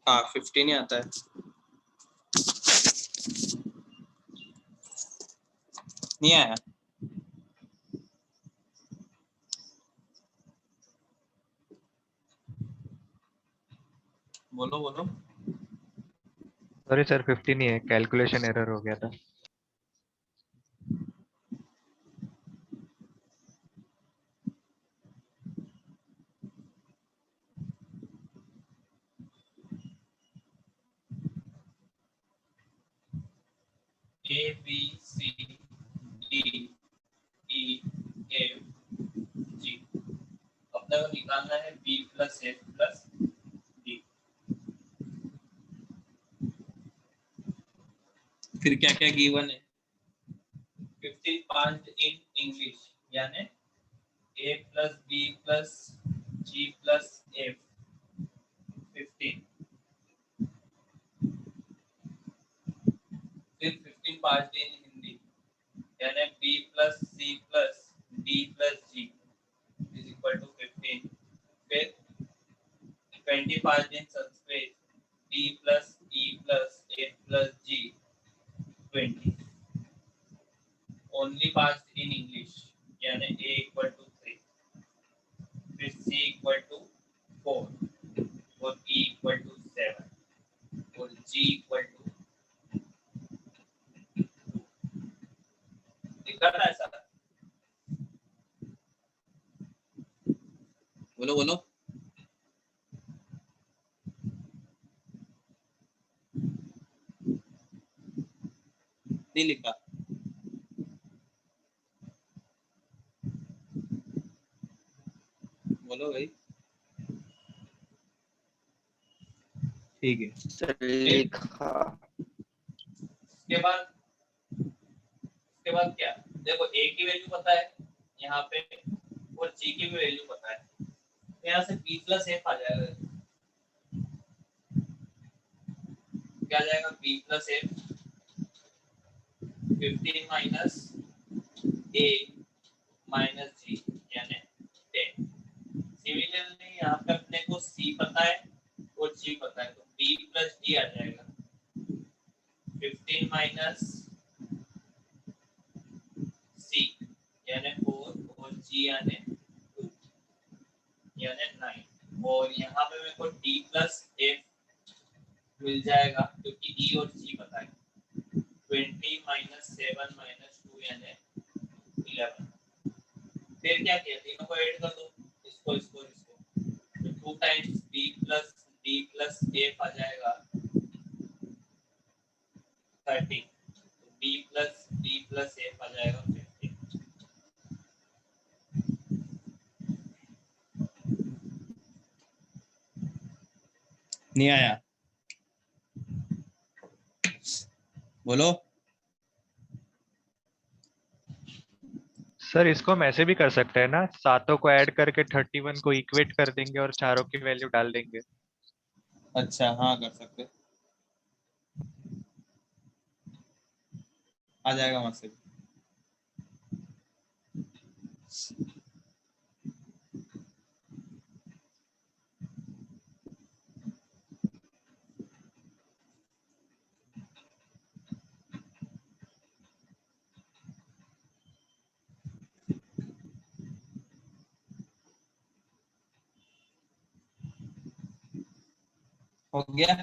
हाँ 15 ही आता है। नहीं आया। बोलो बोलो। सॉरी सर 15 ही है, कैलकुलेशन एरर हो गया था। A B C D E F G। अपने को निकालना है B plus F plus D। फिर क्या क्या गिवन है? 15 पास्ड इन इंग्लिश, यानी A plus B plus G plus F 15। फिर 15 पास्ड इन हिंदी, यानी B plus C plus D plus G is equal to 15। फिर 20 passed in Sanskrit, D plus E plus F plus G 20। Only passed in English, यानी A equal to 3, फिर C equal to 4 और E equal to 7 और G equal to. दिखा था ऐसा? बोलो बोलो। नहीं लिखा। बोलो भाई। ठीक है। सर लिखा। उसके बाद क्या? देखो A की वैल्यू पता है यहाँ पे और G की भी वैल्यू पता है, तो यहाँ से B प्लस F आ जाएगा। क्या आ जाएगा? B plus F 15 minus A minus G यानी 10। सिमिलरली यहाँ पे अपने को C पता है और G पता है, तो B प्लस D आ जाएगा 15 माइनस C यानी 4 और G यानी 2 यानी 9। और यहाँ पे मेरे को D प्लस F मिल जाएगा क्योंकि E और G पता है। 20 माइनस 7 माइनस 2 यानी 11। फिर क्या किया? तीनों को ऐड कर दो, इसको इसको इसको, तो 2 times B plus D plus F आ जाएगा 30। तो B plus D plus F आ जाएगा 50। नहीं आया? बोलो। सर इसको हम ऐसे भी कर सकते हैं ना, सातों को ऐड करके 31 को इक्वेट कर देंगे और चारों की वैल्यू डाल देंगे। अच्छा हाँ कर सकते, आ जाएगा वहां से। हो गया?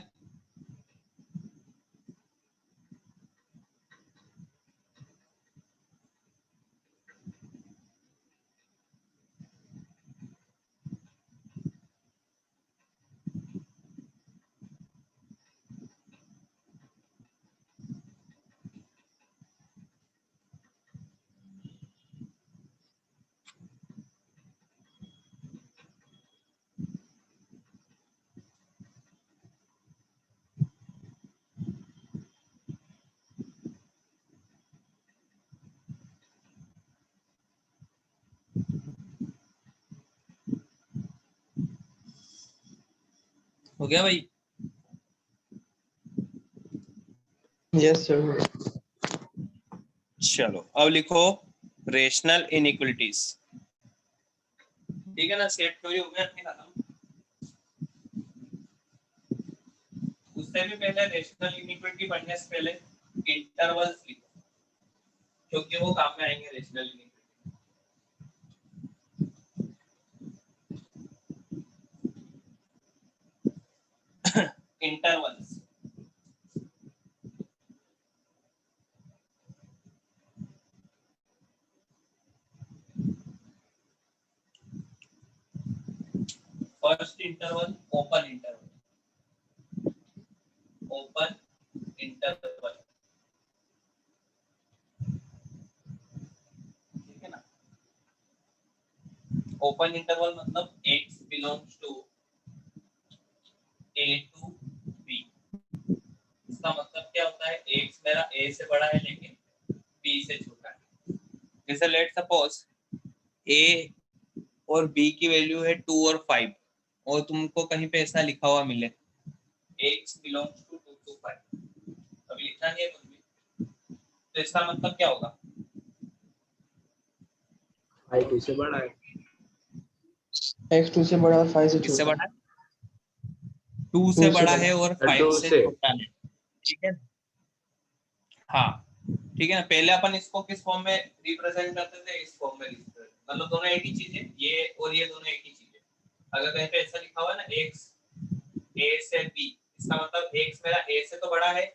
हो गया भाई? Yes, sir. चलो अब लिखो रेशनल इनइक्वालिटीज। ठीक है ना? सेट थ्योरी हो गया अपनी खत्म। उससे भी पहले रेशनल इनिक्विटी पढ़ने से पहले इंटरवल्स लिखो, क्योंकि वो काम में आएंगे rational inequality. Intervals first interval open interval, open interval, ठीक है ना। ओपन इंटरवल मतलब x belongs to a to b। इसका मतलब क्या होता है, x मेरा a से बड़ा है लेकिन b से छोटा है। जैसे लेट सपोज a और b की वैल्यू है 2 और 5 और तुमको कहीं पे ऐसा लिखा हुआ मिले x बिलोंग्स टू 2 to 5, अभी लिखना नहीं है कुछ भी, तो इसका मतलब क्या होगा, 5 2 से बड़ा है, X 2 से बड़ा और 5 से किससे छोटा। बड़ा है, 2 से बड़ा है और 5 2 से से। छोटा है, ठीक है। हाँ ठीक है ना, पहले अपन इसको किस फॉर्म में रिप्रेजेंट करते थे, इस फॉर्म में रिप्रेजेंट, मतलब दोनों एक ही चीज है, ये और ये दोनों एक ही चीज है। अगर कहीं पे ऐसा लिखा हुआ है ना x a से b, इसका मतलब x मेरा a से तो बड़ा है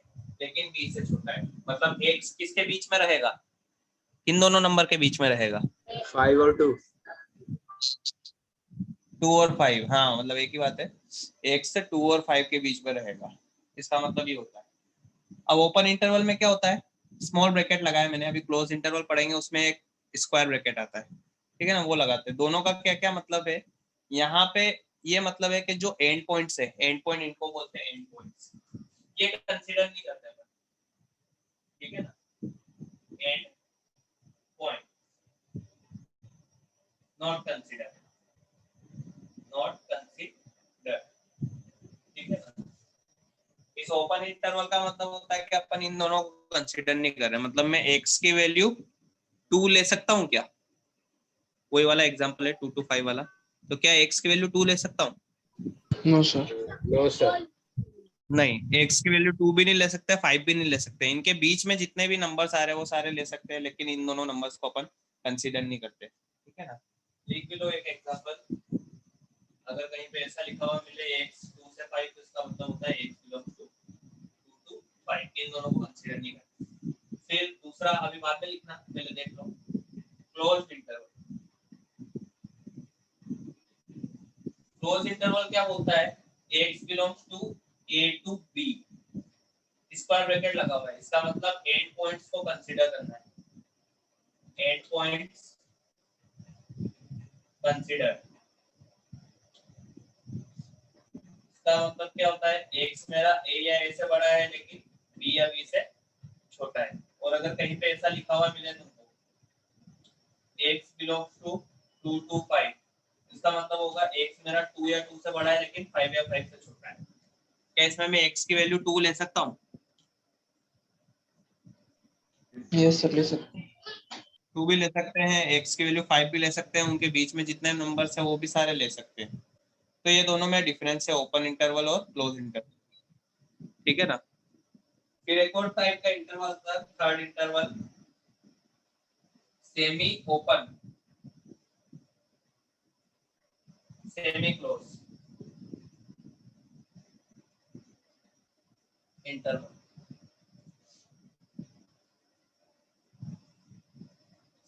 लेकिन b से छोटा है, मतलब x किसके बीच में रहेगा, किन दोनों नंबर के बीच में रहेगा, 5 और 2। 2 और 5, हाँ मतलब एक ही बात है, x से 2 और 5 के बीच में रहेगा, इसका मतलब ये होता है। अब ओपन इंटरवल में क्या होता है, स्मॉल ब्रैकेट लगाया मैंने, अभी क्लोज इंटरवल पढ़ेंगे उसमें एक स्क्वायर ब्रैकेट आता है, ठीक है ना, वो लगाते हैं। दोनों का क्या क्या मतलब है, यहाँ पे ये मतलब है कि जो एंड पॉइंट्स है, एंड पॉइंट इनको बोलते हैं एंड पॉइंट्स, ये कंसीडर नहीं करते हैं, ठीक है ना, and point not consider, not consider, ठीक है ना। इस ओपन इंटरवल का मतलब होता है कि अपन इन दोनों को कंसीडर नहीं कर रहे, मतलब मैं x की वैल्यू 2 ले सकता हूँ क्या, वही वाला एग्जांपल है 2 to 5 वाला, तो क्या x की वैल्यू 2 ले सकता हूँ, नो सर। नो सर, नहीं, x की वैल्यू 2 भी नहीं ले सकते, 5 भी नहीं ले सकते, इनके बीच में जितने भी नंबर्स आ रहे हैं वो सारे ले सकते हैं, लेकिन इन दोनों नंबर्स को अपन कंसीडर नहीं करते, ठीक है ना। लिख लो एक एग्जांपल, अगर कहीं पे ऐसा लिखा हुआ मिले x 2 से 5, तो इसका मतलब होता है x बिलोंग्स टू 2 to 5, इन दोनों को कंसीडर नहीं करते। फिर दूसरा अभी बाद में लिखना, पहले देख लो क्लोज्ड इंटरवल। क्लोज इंटरवल क्या बोलता है, x belongs to a to b, square bracket लगा हुआ है, इसका मतलब एंड पॉइंट्स को कंसीडर करना है, एंड पॉइंट्स कंसीडर। इसका मतलब क्या होता है, x मेरा a या a से बड़ा है लेकिन b या b से छोटा है, और अगर कहीं पे ऐसा लिखा हुआ मिले तुमको x बिलोंग्स टू 2 to 5, इसका मतलब होगा x मेरा 2 या 2 से बड़ा है लेकिन 5 या 5 से छोटा है। क्या इसमें मैं x की वैल्यू 2 ले सकता हूँ, यस सर, ले सकते हैं। 2 भी ले सकते हैं, x की वैल्यू 5 भी ले सकते हैं, उनके बीच में जितने नंबर्स हैं वो भी सारे ले सकते हैं। तो ये दोनों में डिफरेंस है, ओपन इंटरवल और क्लोज इंटरवल, ठीक है ना। फिर एक और टाइप का इंटरवल था, third interval, semi open, semi close interval.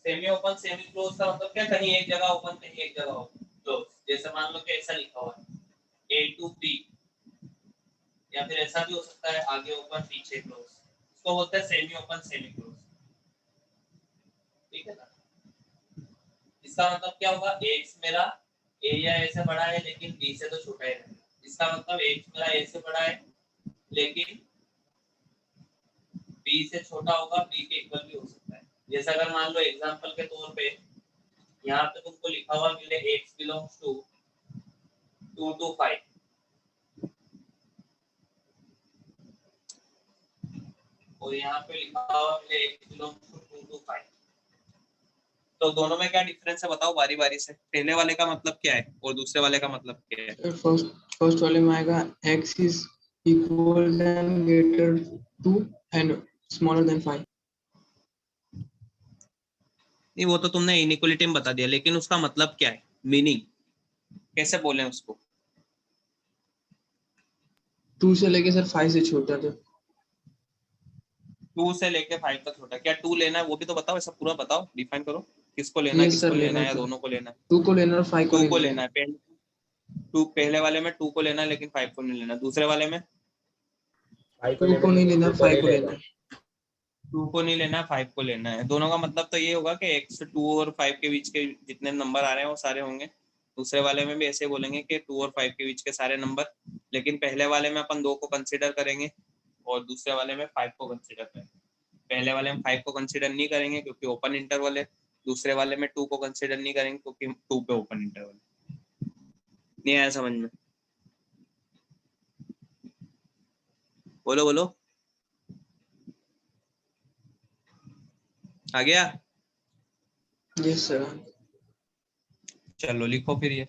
Semi open semi close का मतलब क्या, कहीं एक जगह ओपन कहीं एक जगह क्लोज, जैसे मान लो कि ऐसा लिखा हुआ है a to b, या फिर ऐसा भी हो सकता है आगे ओपन पीछे क्लोज, इसको बोलते हैं सेमी ओपन सेमी क्लोज, ठीक है ना। इसका मतलब क्या होगा, x मेरा a या a से बड़ा है लेकिन b से तो छोटा है, इसका मतलब x मेरा a से बड़ा है लेकिन b से छोटा होगा, b के इक्वल भी हो सकता है। जैसे अगर मान लो एग्जांपल के तौर पे यहाँ पे तुमको लिखा हुआ मिले x बिलोंग्स टू 2 to 5, और यहाँ पे लिखा हुआ मिले x बिलोंग्स टू 2 to 5, तो दोनों में क्या डिफरेंस है बताओ बारी बारी से, पहले वाले का मतलब क्या है और दूसरे वाले का मतलब क्या है। सर फर्स्ट वाले में आएगा x is equal than greater to and smaller than 5. नहीं वो तो तुमने इनइक्वालिटी में बता दिया, लेकिन उसका मतलब क्या है, मीनिंग कैसे बोले उसको? 2 से लेके सर 5 से छोटा तो 2 से लेके 5 तक छोटा, क्या 2 लेना है वो भी तो बताओ, ऐसा पूरा बताओ, डिफाइन करो किसको लेना है, Yes, किसको sir, लेना लेना है, या है, sir. दोनों को लेना है? 2 को लेना और 5 को 2 को लेना लेना है, टू पहले वाले में 2 को लेना है लेकिन 5 को नहीं लेना, दूसरे वाले में 2 को नहीं लेना 5 को लेना 2 को नहीं लेना 5 को लेना है। दोनों का मतलब तो ये होगा कि x 2 और 5 के बीच के जितने नंबर आ रहे हैं वो सारे होंगे। दूसरे वाले में भी ऐसे बोलेंगे कि 2 और 5 के बीच के सारे नंबर, लेकिन पहले वाले में अपन 2 को कंसीडर करेंगे और दूसरे वाले में 5 को कंसीडर करेंगे। पहले वाले में 5 को कंसीडर नहीं करेंगे क्योंकि ओपन इंटरवल है, दूसरे वाले में 2 को कंसीडर नहीं करेंगे क्योंकि 2 पे ओपन इंटरवल है। नहीं आया समझ में? बोलो बोलो, आ गया? Yes, sir. चलो लिखो फिर ये।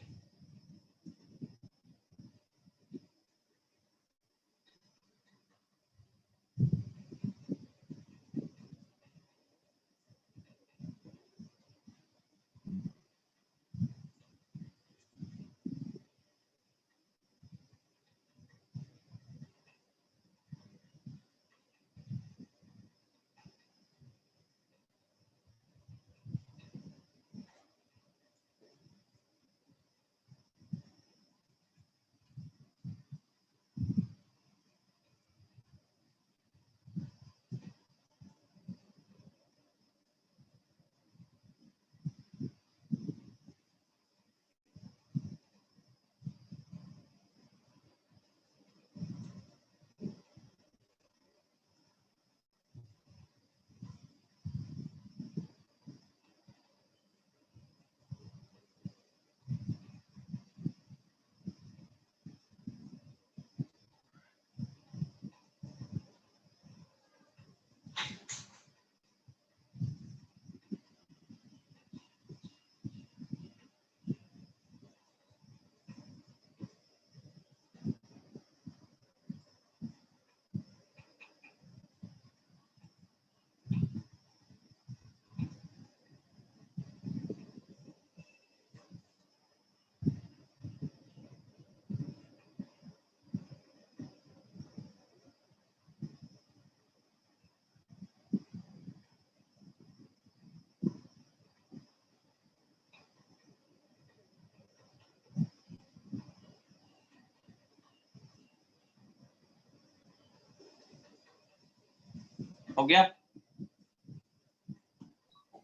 हो गया?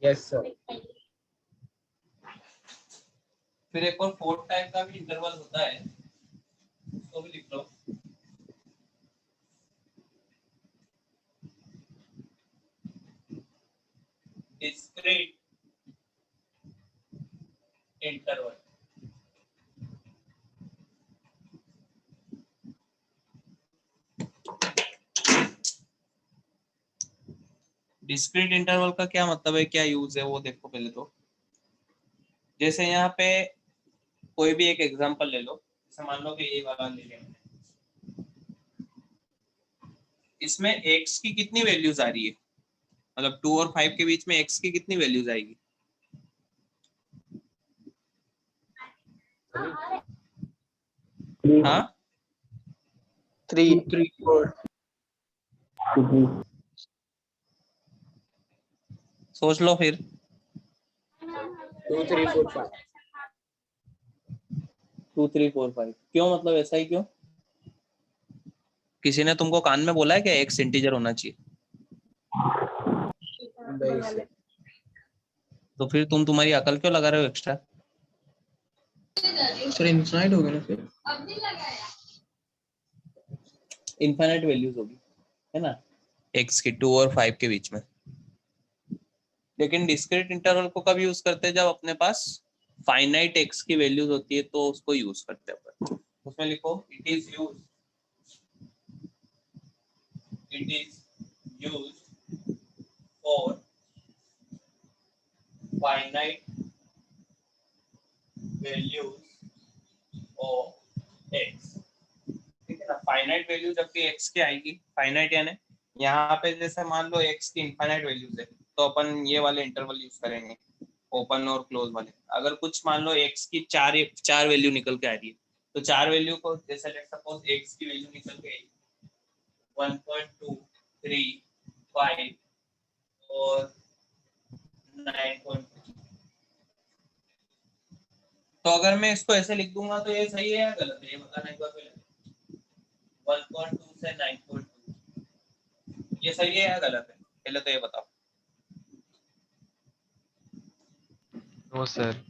Yes, sir. फिर एक और फोर्थ टाइप का भी इंटरवल होता है, उसको भी लिख लो। Discrete interval. डिस्क्रीट इंटरवल का क्या मतलब है, क्या यूज है वो देखो पहले तो। जैसे यहाँ पे कोई भी एक एग्जांपल ले लो, जैसे मान लो कि ये वाला ले लें, इसमें x की कितनी वैल्यूज आ रही है, मतलब 2 और 5 के बीच में x की कितनी वैल्यूज आएगी? हाँ 3. 2, 3, 4. सोच लो फिर। 2, 3, 4, 5. 2 3 4 5 क्यों, मतलब ऐसा ही क्यों? किसी ने तुमको कान में बोला है कि x इंटीजर होना चाहिए? नहीं sir. तो फिर तुम्हारी अकल क्यों लगा रहे हो एक्स्ट्रा? सर इनफाइनाइट होगा ना फिर इनफाइनाइट वैल्यूज होगी, है ना, x की 2 और 5 के बीच में। लेकिन डिस्क्रीट इंटरवल को कब यूज करते हैं, जब अपने पास फाइनाइट x की वैल्यूज होती है तो उसको यूज करते हैं अपन। उसमें लिखो it is used for finite values of x। ठीक है ना, फाइनाइट फाइनाइट वैल्यू जब भी x की आएगी, फाइनाइट यानी यहाँ पे जैसे मान लो x की इनफाइनाइट वैल्यूज है तो अपन ये वाले इंटरवल यूज करेंगे, ओपन और क्लोज वाले। अगर कुछ मान लो x की चार वैल्यू निकल के आ रही है तो चार वैल्यू को जैसे लेट सपोज x की वैल्यू निकल के 1.2 3 5 और 9.2, तो अगर मैं इसको ऐसे लिख दूंगा तो ये सही है या गलत है, ये बताना एक बार पहले। 1.2 से 9.2 ये सही है या गलत है, पहले तो ये बताओ। No sir.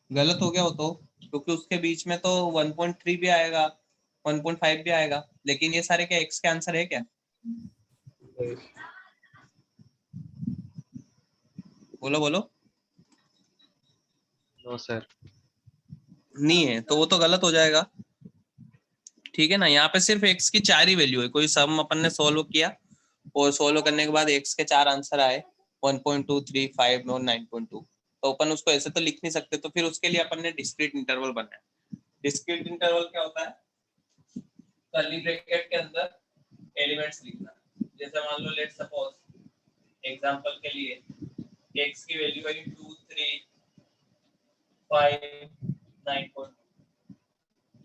गलत हो गया हो तो, क्योंकि उसके बीच में तो 1.3 भी आएगा, 1.5 भी आएगा, लेकिन ये सारे क्या x के आंसर है क्या? बोलो बोलो। No sir. नहीं है तो वो तो गलत हो जाएगा, ठीक है ना। यहाँ पे सिर्फ x की चार ही वैल्यू है, कोई सम अपन ने सोल्व किया और सोल्व करने के बाद x के चार आंसर आए 1.2 3 5 और 9.2, तो अपन उसको ऐसे तो लिख नहीं सकते, तो फिर उसके लिए अपन ने डिस्क्रीट इंटरवल बनाया। डिस्क्रीट इंटरवल क्या होता है? कर्ली ब्रैकेट के अंदर एलिमेंट्स लिखना। जैसे मान लो लेट सपोज एग्जांपल के लिए x की वैल्यू है 2 3 5 9.2,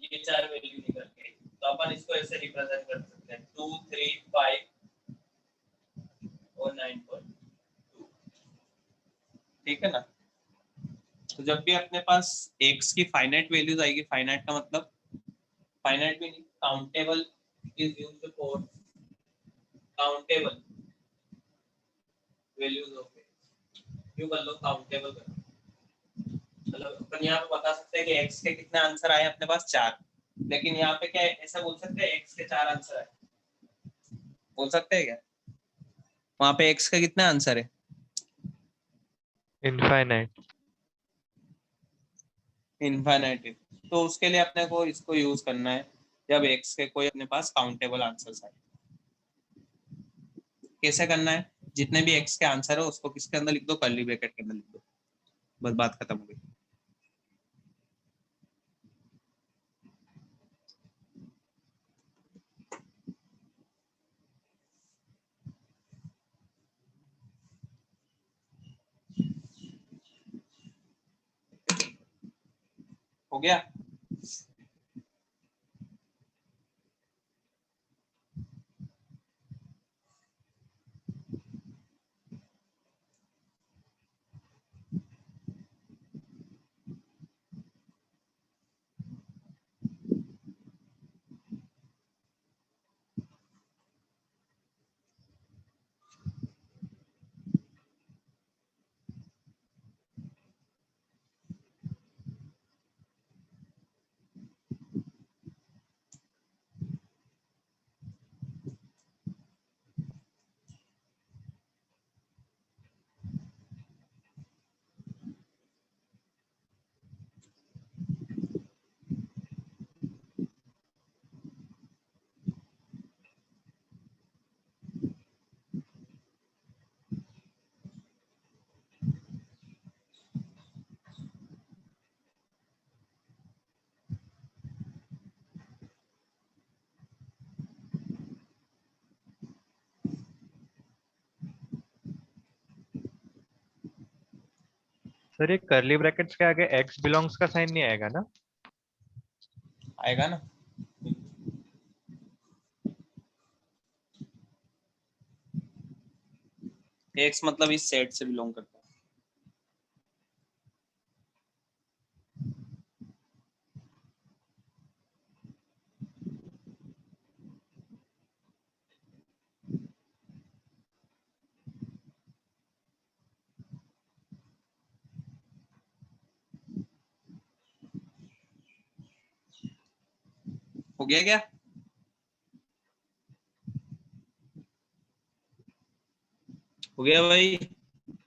ये चार वैल्यू निकल गई, तो अपन इसको ऐसे रिप्रेजेंट कर सकते हैं 2 3 5 और 9.2, ठीक है ना। तो जब भी अपने पास x की फाइनाइट वैल्यूज आएगी, फाइनाइट का मतलब फाइनाइट भी नहीं, countable is used for countable values of x, क्यों कर लो काउंटेबल कर, मतलब अपन यहाँ पे बता सकते हैं कि x के कितने आंसर आए अपने पास, चार, लेकिन यहाँ पे क्या है, ऐसा बोल सकते हैं x के चार आंसर आए, बोल सकते हैं क्या? वहां पे x का कितने आंसर है? इनफाइनाइट। इनफाइनाइट है, तो उसके लिए अपने को इसको यूज करना है जब x के कोई अपने पास काउंटेबल आंसर्स आए। कैसे करना है? जितने भी x के आंसर है उसको किसके अंदर लिख दो, कर्ली ब्रैकेट के अंदर लिख दो, बस बात खत्म हो गई। हो गया? सर ये कर्ली ब्रैकेट्स के आगे x बिलोंग्स का साइन नहीं आएगा ना? आएगा ना। x मतलब इस सेट से बिलोंग करता है। हो गया क्या? हो गया भाई?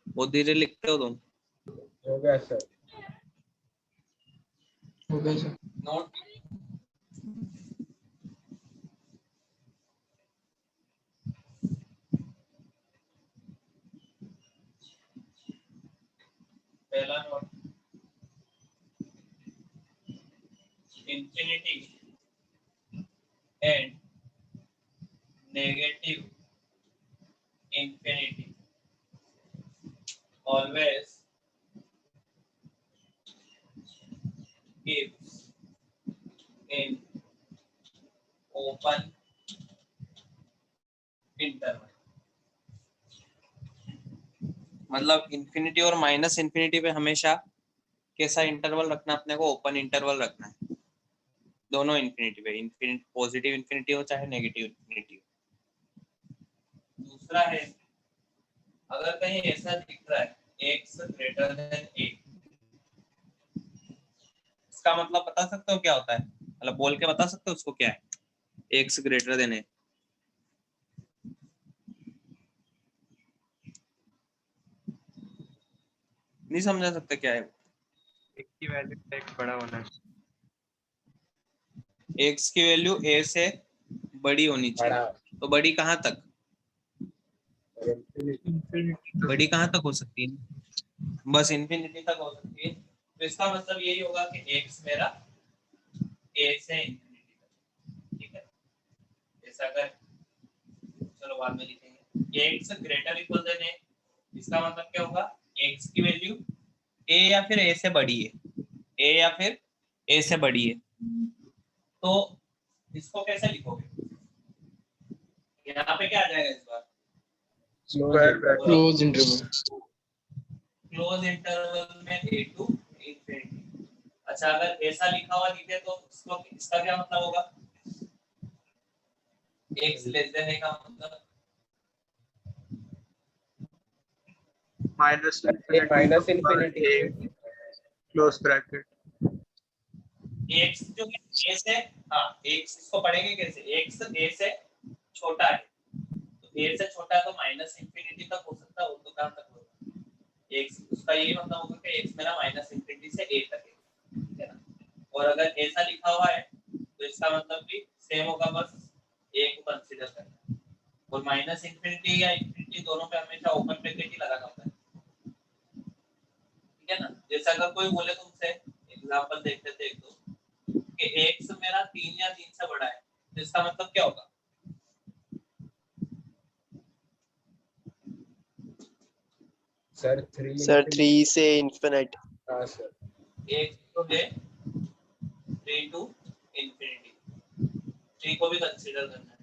बहुत धीरे लिखते हो तुम। हो गया सर। हो गया सर। नोट पहला note, infinity and negative infinity always gives in open interval। मतलब इंफिनिटी और माइनस इंफिनिटी पे हमेशा कैसा इंटरवल रखना है अपने को? ओपन इंटरवल रखना है दोनों इंफिनिटी पे, इंफिनिटी पॉजिटिव इंफिनिटी हो चाहे नेगेटिव इंफिनिटी हो। दूसरा है अगर कहीं ऐसा दिख रहा है x ग्रेटर देन a, इसका मतलब बता सकते हो क्या होता है? मतलब बोल के बता सकते हो उसको क्या है? x ग्रेटर देन a, नहीं समझा सकते क्या है? एक की वैल्यू एक बड़ा होना चाहिए। x की वैल्यू a से बड़ी होनी बड़ा चाहिए। तो बड़ी कहाँ तक? Infinity। बड़ी कहाँ तक हो सकती है? बस इंफिनिटी तक हो सकती है। तो इसका मतलब यही होगा कि x मेरा a से इंफिनिटी तक, ठीक है? ऐसा अगर चलो बाद में लिखेंगे x greater equal than a, इसका मतलब क्या होगा? x की वैल्यू a या फिर a से बड़ी है, a या फिर a से बड़ी है। तो इसको कैसे लिखोगे? यहाँ पे क्या आ जाएगा इस बार? Close interval. क्लोज इंटरवल में a टू इंफिनिटी। अच्छा अगर ऐसा लिखा हुआ दिखे तो इसको इसका क्या मतलब होगा? x लेस देन a का मतलब Minus minus infinity close bracket। x जो a से, हाँ x इसको पढ़ेंगे कैसे? x a से छोटा है, तो a से छोटा है तो माइनस इंफिनिटी तक हो सकता है, वो तो कहाँ तक होगा? x उसका यही मतलब होगा कि x मेरा माइनस इंफिनिटी से a तक है, ठीक है ना? और अगर ऐसा लिखा हुआ है तो इसका मतलब भी सेम होगा, बस a को कंसीडर करना। और माइनस इंफिनिटी या इंफिनिटी दोनों पे हमेशा ओपन ब्रैकेट ही लगाना होता है, ठीक है ना? जैसे अगर कोई बोले तुमसे, एग्जांपल देख लेते हैं एक दो, कि x मेरा 3 या 3 से बड़ा है, तो इसका मतलब क्या होगा? सर 3 सर 3 से इन्फिनिट। हाँ सर x तो है 3 टू इंफिनिटी, 3 को भी कंसीडर करना है।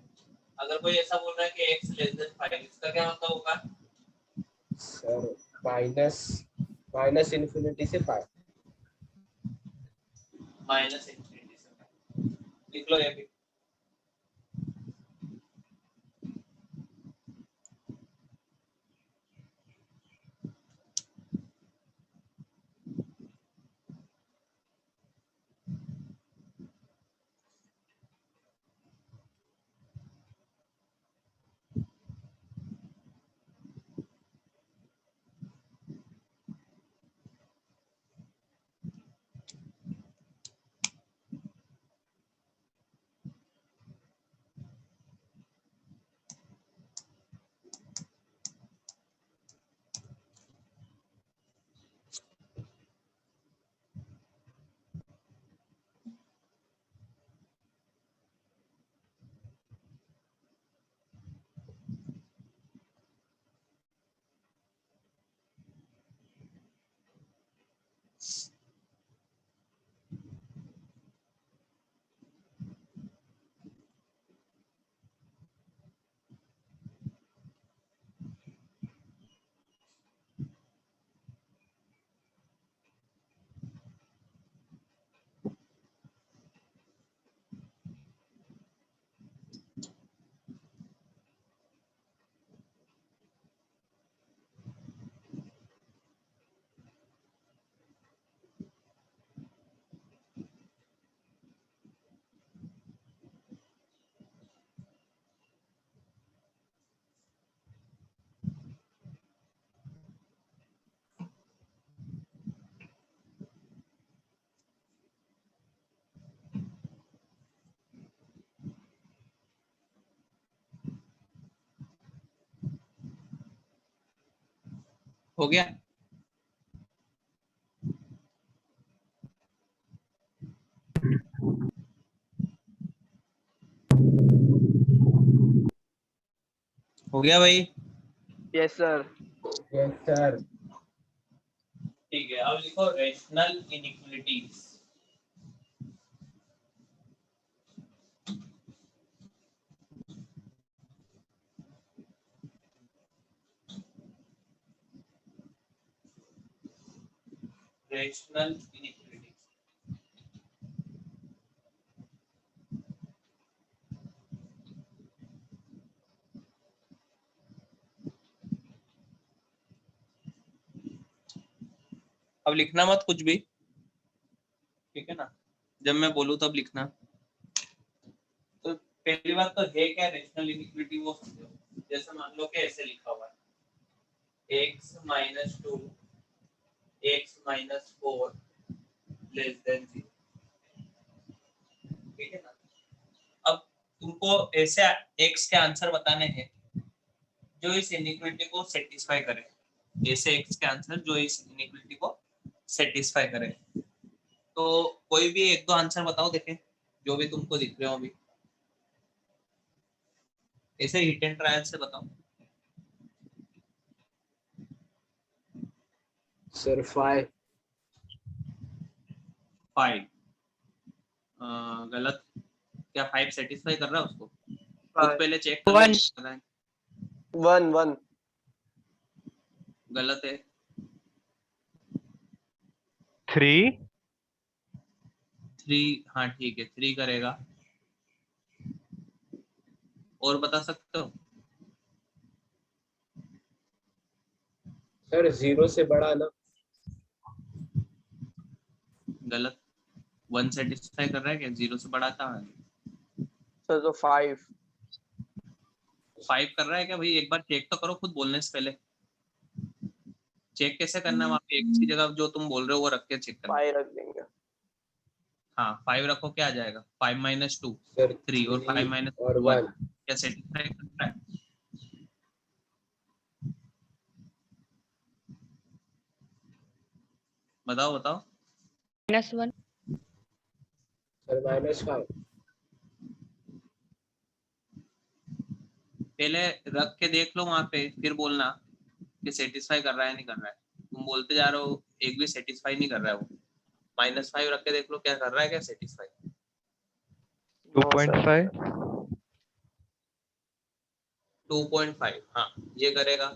अगर कोई ऐसा बोल रहा है कि x लेस देन 5, इसका क्या मतलब होगा? सर माइनस इंफिनिटी से 5 माइनस इंफिनिटी से 5 लिख लो ये भी। हो गया? हो गया भाई? Yes, sir. Yes, sir. ठीक है, अब लिखो रेशनल इनइक्वालिटीज। Rational inequalities. अब लिखना मत कुछ भी, ठीक है ना? जब मैं बोलूँ तब लिखना। तो पहली बात तो है क्या रेशनल इनइक्वालिटी, वो समझो। जैसे मान लो कि ऐसे लिखा हुआ है x - 2 x - 4 लेस देन 0, ठीक है ना? अब तुमको ऐसे x के आंसर बताने हैं जो इस इनइक्वालिटी को सेटिस्फाई करे। ऐसे x के आंसर जो इस इनइक्वालिटी को सेटिस्फाई करे। तो कोई भी एक दो आंसर बताओ, देखें जो भी तुमको दिख रहे हो अभी, ऐसे हिट एंड ट्रायल से बताओ। Sir, 5. 5 गलत। क्या 5 सेटिस्फाई कर रहा है उसको? खुद 5. पहले चेक कर लो। 1 1. गलत है। 3 3, हाँ ठीक है, 3 करेगा। और बता सकते हो? Sir, 0 से बड़ा ना? गलत। 1 सेटिस्फाई कर रहा है क्या? 0 से बड़ा कहाँ है? Sir, so 5. 5 कर रहा है क्या भाई? एक बार चेक तो करो खुद बोलने से पहले। चेक कैसे करना है? वहाँ पे एक ही जगह जो तुम बोल रहे हो वो रख के चेक करना। 5 रख देंगे. हाँ 5 रखो, क्या आ जाएगा? 5 - 2 Sir, 3 और 5 - और 1 1. क्या सेटिस्फाई करता है? बताओ बताओ। -1 Sir, -5. पहले रख के देख लो वहाँ पे, फिर बोलना कि सेटिस्फाई कर रहा है नहीं कर रहा है। तुम बोलते जा रहे हो एक भी सेटिस्फाई नहीं कर रहा है वो। -5 रख के देख लो क्या कर रहा है, क्या सेटिस्फाई। No, sir. 2.5 2.5, हाँ ये करेगा।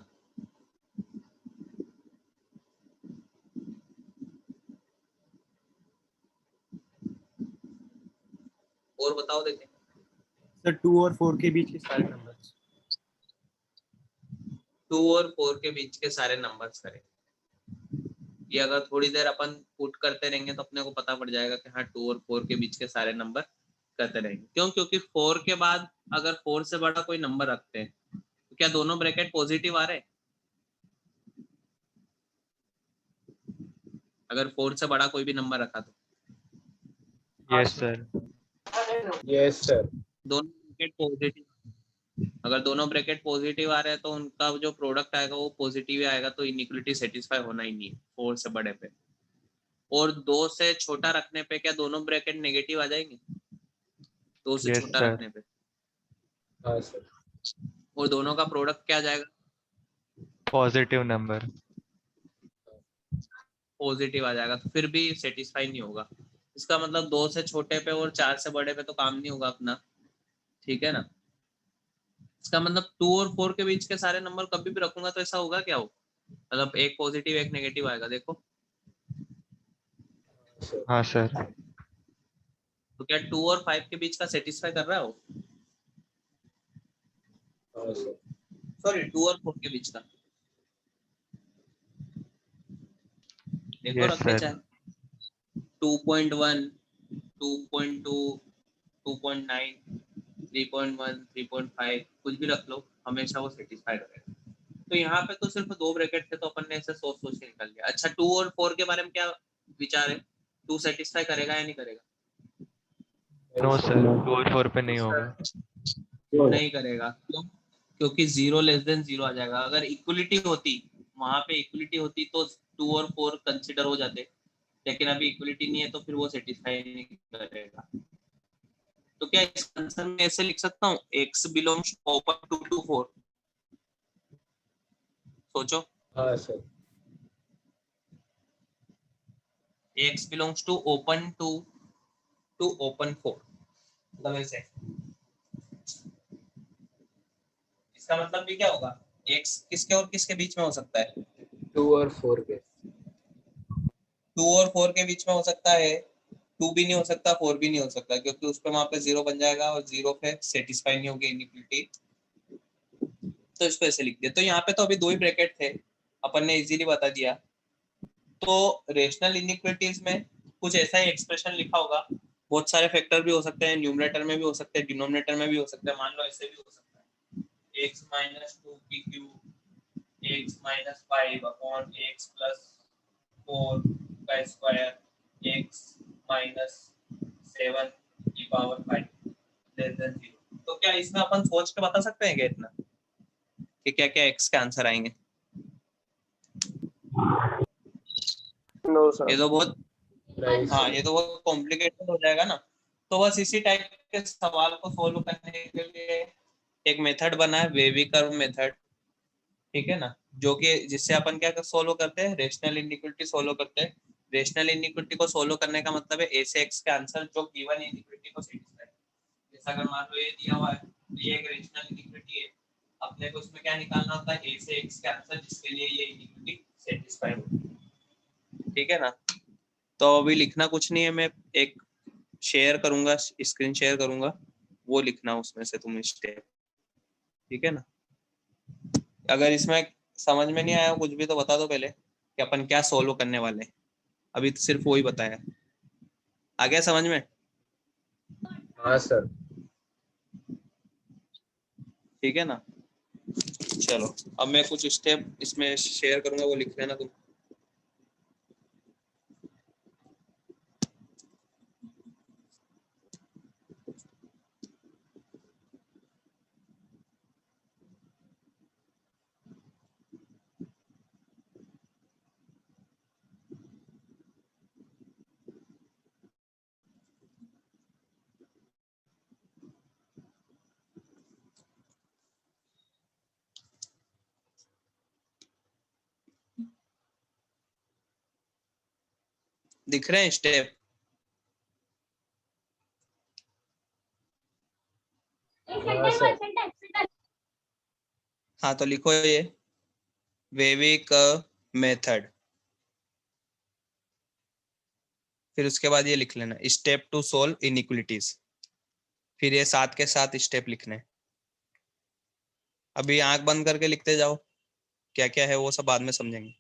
और बताओ देखें। सर 2 और 4 के बीच के सारे नंबर्स। 2 और 4 के बीच के सारे नंबर्स करें। ये अगर थोड़ी देर अपन पुट करते रहेंगे तो अपने को पता पड़ जाएगा कि हाँ 2 और 4 के बीच के सारे नंबर करते रहेंगे। क्यों? क्योंकि 4 के बाद अगर 4 से बड़ा कोई नंबर रखते हैं तो क्या दोनों ब्रैकेट पॉजिटिव आ रहे हैं? अगर 4 से बड़ा कोई भी नंबर रखा तो यस सर। Yes, sir. दोनों ब्रैकेट पॉजिटिव। अगर दोनों ब्रैकेट पॉजिटिव आ रहे हैं तो उनका जो प्रोडक्ट आएगा वो पॉजिटिव ही आएगा, तो इनइक्वालिटी सेटिस्फाई होना ही नहीं है 4 से बड़े पे। और 2 से छोटा रखने पे क्या दोनों ब्रैकेट नेगेटिव आ जाएंगे? 2 से यस छोटा सर। रखने पे। हाँ सर। और दोनों का प्रोडक्ट क्या जाएगा? Positive number. पॉजिटिव आ जाएगा, तो फिर भी सेटिस्फाई नहीं होगा। इसका मतलब 2 से छोटे पे और 4 से बड़े पे तो काम नहीं होगा अपना, ठीक है ना? इसका मतलब 2 और 4 के बीच के सारे नंबर कभी भी रखूंगा तो ऐसा होगा क्या? हो मतलब एक पॉजिटिव एक नेगेटिव आएगा, देखो। हाँ सर। तो क्या 2 और 5 के बीच का सेटिस्फाई कर रहा है वो? हाँ सर। सॉरी 2 और 4 के बीच का। देखो यस रख के सर। चाहे 2.1 2.2 2.9 3.1 3.5 कुछ भी रख लो, हमेशा वो सेटिस्फाई करेगा। तो यहाँ पे तो सिर्फ 2 ब्रैकेट थे तो अपन ने ऐसे सोच सोच के निकाल लिया। अच्छा 2 और 4 के बारे में क्या विचार है? 2 सेटिस्फाई करेगा या नहीं करेगा? नो सर, 2 और 4 पे नहीं होगा। नहीं करेगा। क्यों? क्योंकि 0 लेस देन 0 आ जाएगा। अगर इक्वलिटी होती, वहां पे इक्वलिटी होती तो 2 और 4 कंसिडर हो जाते, लेकिन अभी इक्वलिटी नहीं है तो फिर वो सेटिस्फाई नहीं करेगा। तो क्या इस आंसर में ऐसे लिख सकता हूँ x बिलोंग्स ओपन 2 to 4? सोचो। हाँ sir. X belongs to open 2 to open 4, मतलब ऐसे। इसका मतलब भी क्या होगा, X किसके और किसके बीच में हो सकता है? 2 और 4 के। 2 और 4 के बीच में हो सकता है, 2 भी नहीं हो सकता, 4 भी नहीं हो सकता, क्योंकि उस पे वहां पे 0 बन जाएगा और 0 पे सेटिस्फाई नहीं होगी इनिक्विटी, तो इसको ऐसे लिख दिया। तो यहाँ पे तो अभी 2 ही ब्रैकेट थे, अपन ने इजीली बता दिया। तो रेशनल इनिक्विटीज में कुछ ऐसा ही एक्सप्रेशन लिखा होगा, बहुत सारे फैक्टर भी हो सकते हैं, न्यूमरेटर में भी हो सकते हैं, डिनोमिनेटर में भी हो सकते हैं, मान लो ऐसे भी हो सकता है x - 2 की cube x - 5 upon x plus 4 का स्क्वायर x - 7 की पावर 5 लेस देन 0। तो क्या इसमें अपन सोच के बता सकते हैं क्या इतना कि क्या क्या x के आंसर आएंगे? No sir. ये तो बहुत नहीं हाँ, सर। ये तो बहुत कॉम्प्लिकेटेड हो जाएगा ना। तो बस इसी टाइप के सवाल को सोल्व करने के लिए एक मेथड बना है, वेवी कर्व मेथड, ठीक है ना, जो कि जिससे अपन क्या सोल्व करते हैं, रेशनल इनिक्विटी सोल्व करते हैं। रेशनल इनिक्विटी को सोल्व करने का मतलब है ए से एक्स के आंसर जो गिवन इनिक्विटी को सेटिस्फाई करे। जैसा अगर मान लो ये दिया हुआ है, ये एक रेशनल इनिक्विटी है, अपने को उसमें क्या निकालना होता है, ए से एक्स के आंसर जिसके लिए ये इनिक्विटी सेटिस्फाई हो, ठीक है ना। तो अभी लिखना कुछ नहीं है, मैं एक शेयर करूंगा, स्क्रीन शेयर करूंगा, वो लिखना उसमें से तुम स्टेप, ठीक है ना। अगर इसमें समझ में नहीं आया कुछ भी तो बता दो पहले कि अपन क्या सोल्व करने वाले हैं। अभी तो सिर्फ वो ही बताया, आ गया समझ में? हाँ सर। ठीक है ना। चलो अब मैं कुछ स्टेप इसमें शेयर करूंगा, वो लिख लेना तुम। दिख रहे हैं स्टेप? हाँ सर। हाँ तो लिखो ये वेवी कर्व मेथड, फिर उसके बाद ये लिख लेना स्टेप टू सोल्व इनइक्वालिटीज, फिर ये साथ के साथ स्टेप लिखने। अभी आंख बंद करके लिखते जाओ, क्या क्या है वो सब बाद में समझेंगे।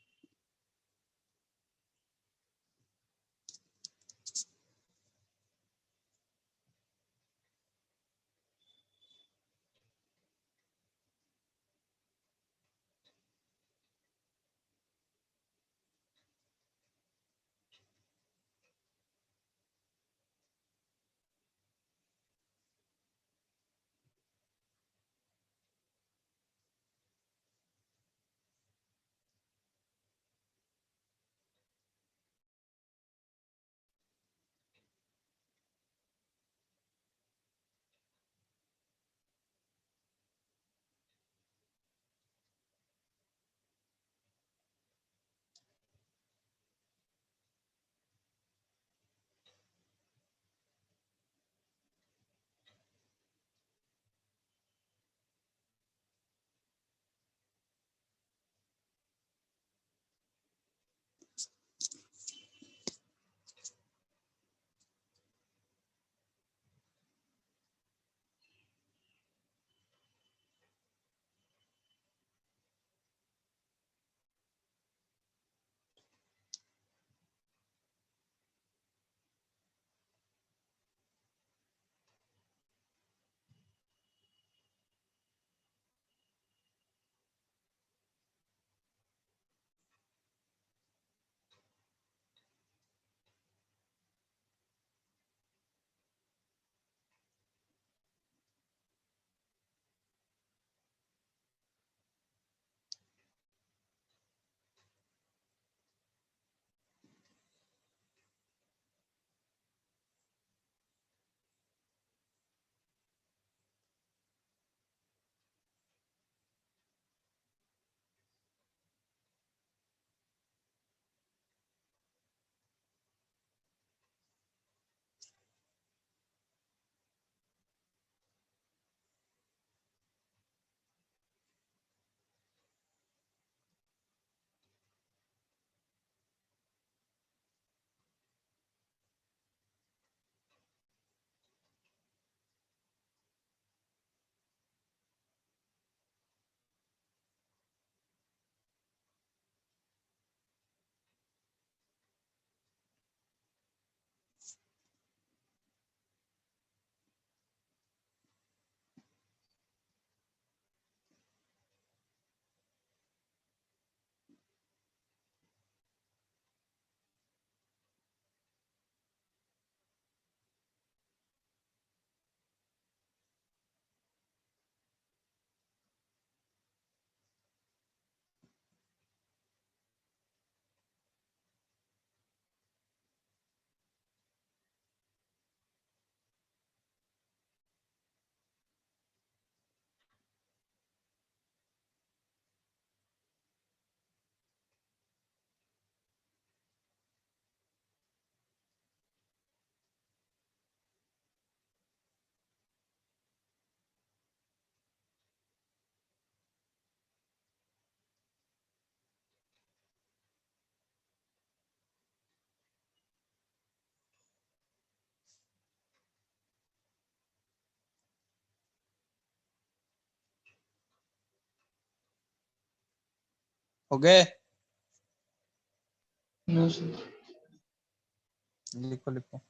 हो गए? No, sir. लिखो लिखो।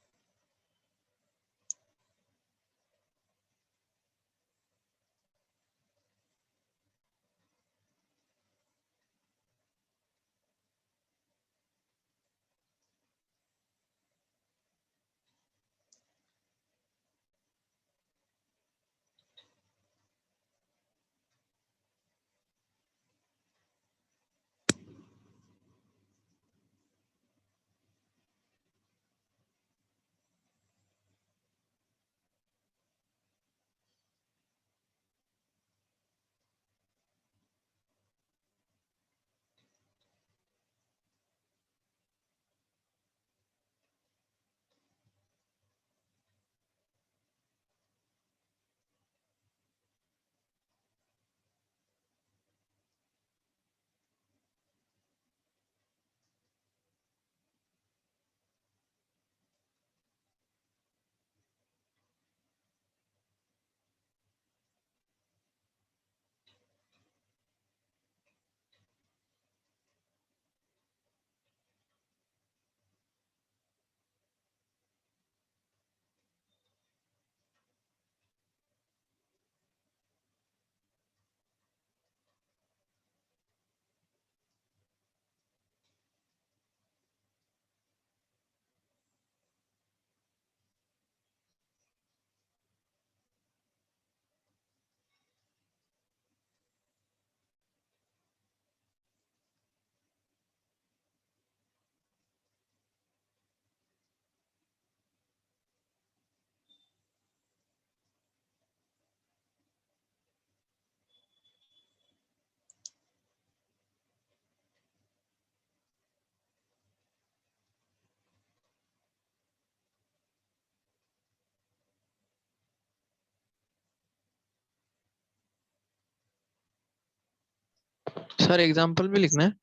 सर एग्जाम्पल भी लिखना है?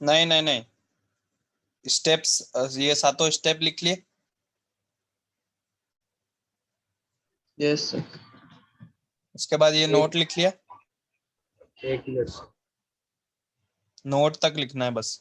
नहीं नहीं नहीं, स्टेप्स, ये सातों स्टेप लिख लिए। Yes, sir. उसके बाद ये नोट लिख लिया। एक मिनट। नोट तक लिखना है बस।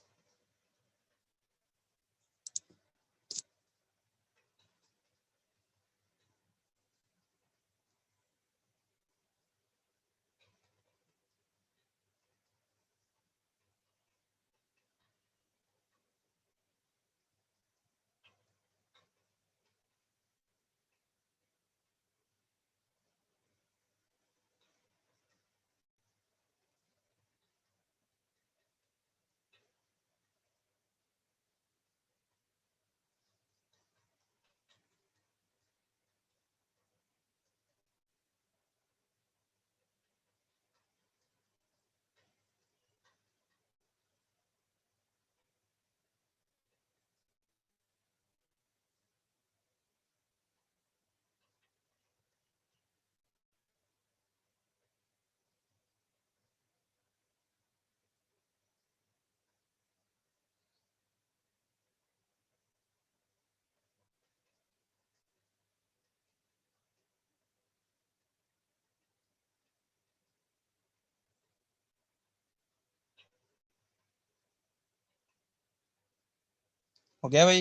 हो गया भाई?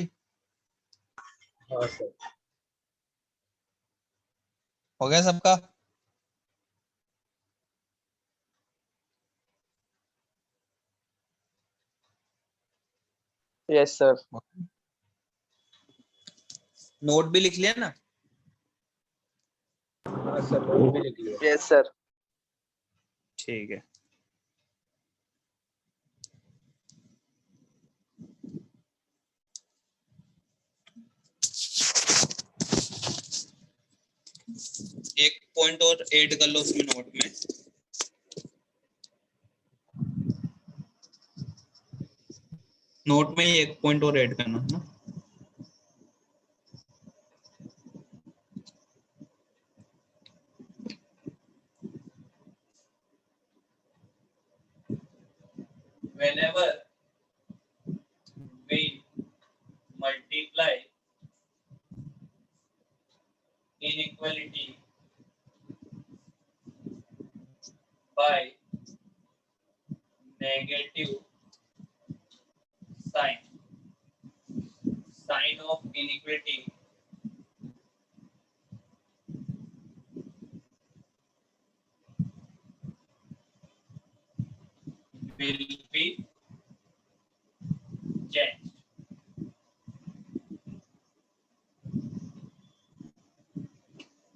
हाँ सर। हो गया सबका? Yes, sir. नोट भी लिख लिया ना? हाँ सर, नोट भी लिख लिया। Yes, sir. ठीक है। एक पॉइंट और ऐड कर लो उसमें, नोट में। नोट में ही एक पॉइंट और ऐड करना है ना। Whenever we multiply inequality by negative sign of inequality will be changed.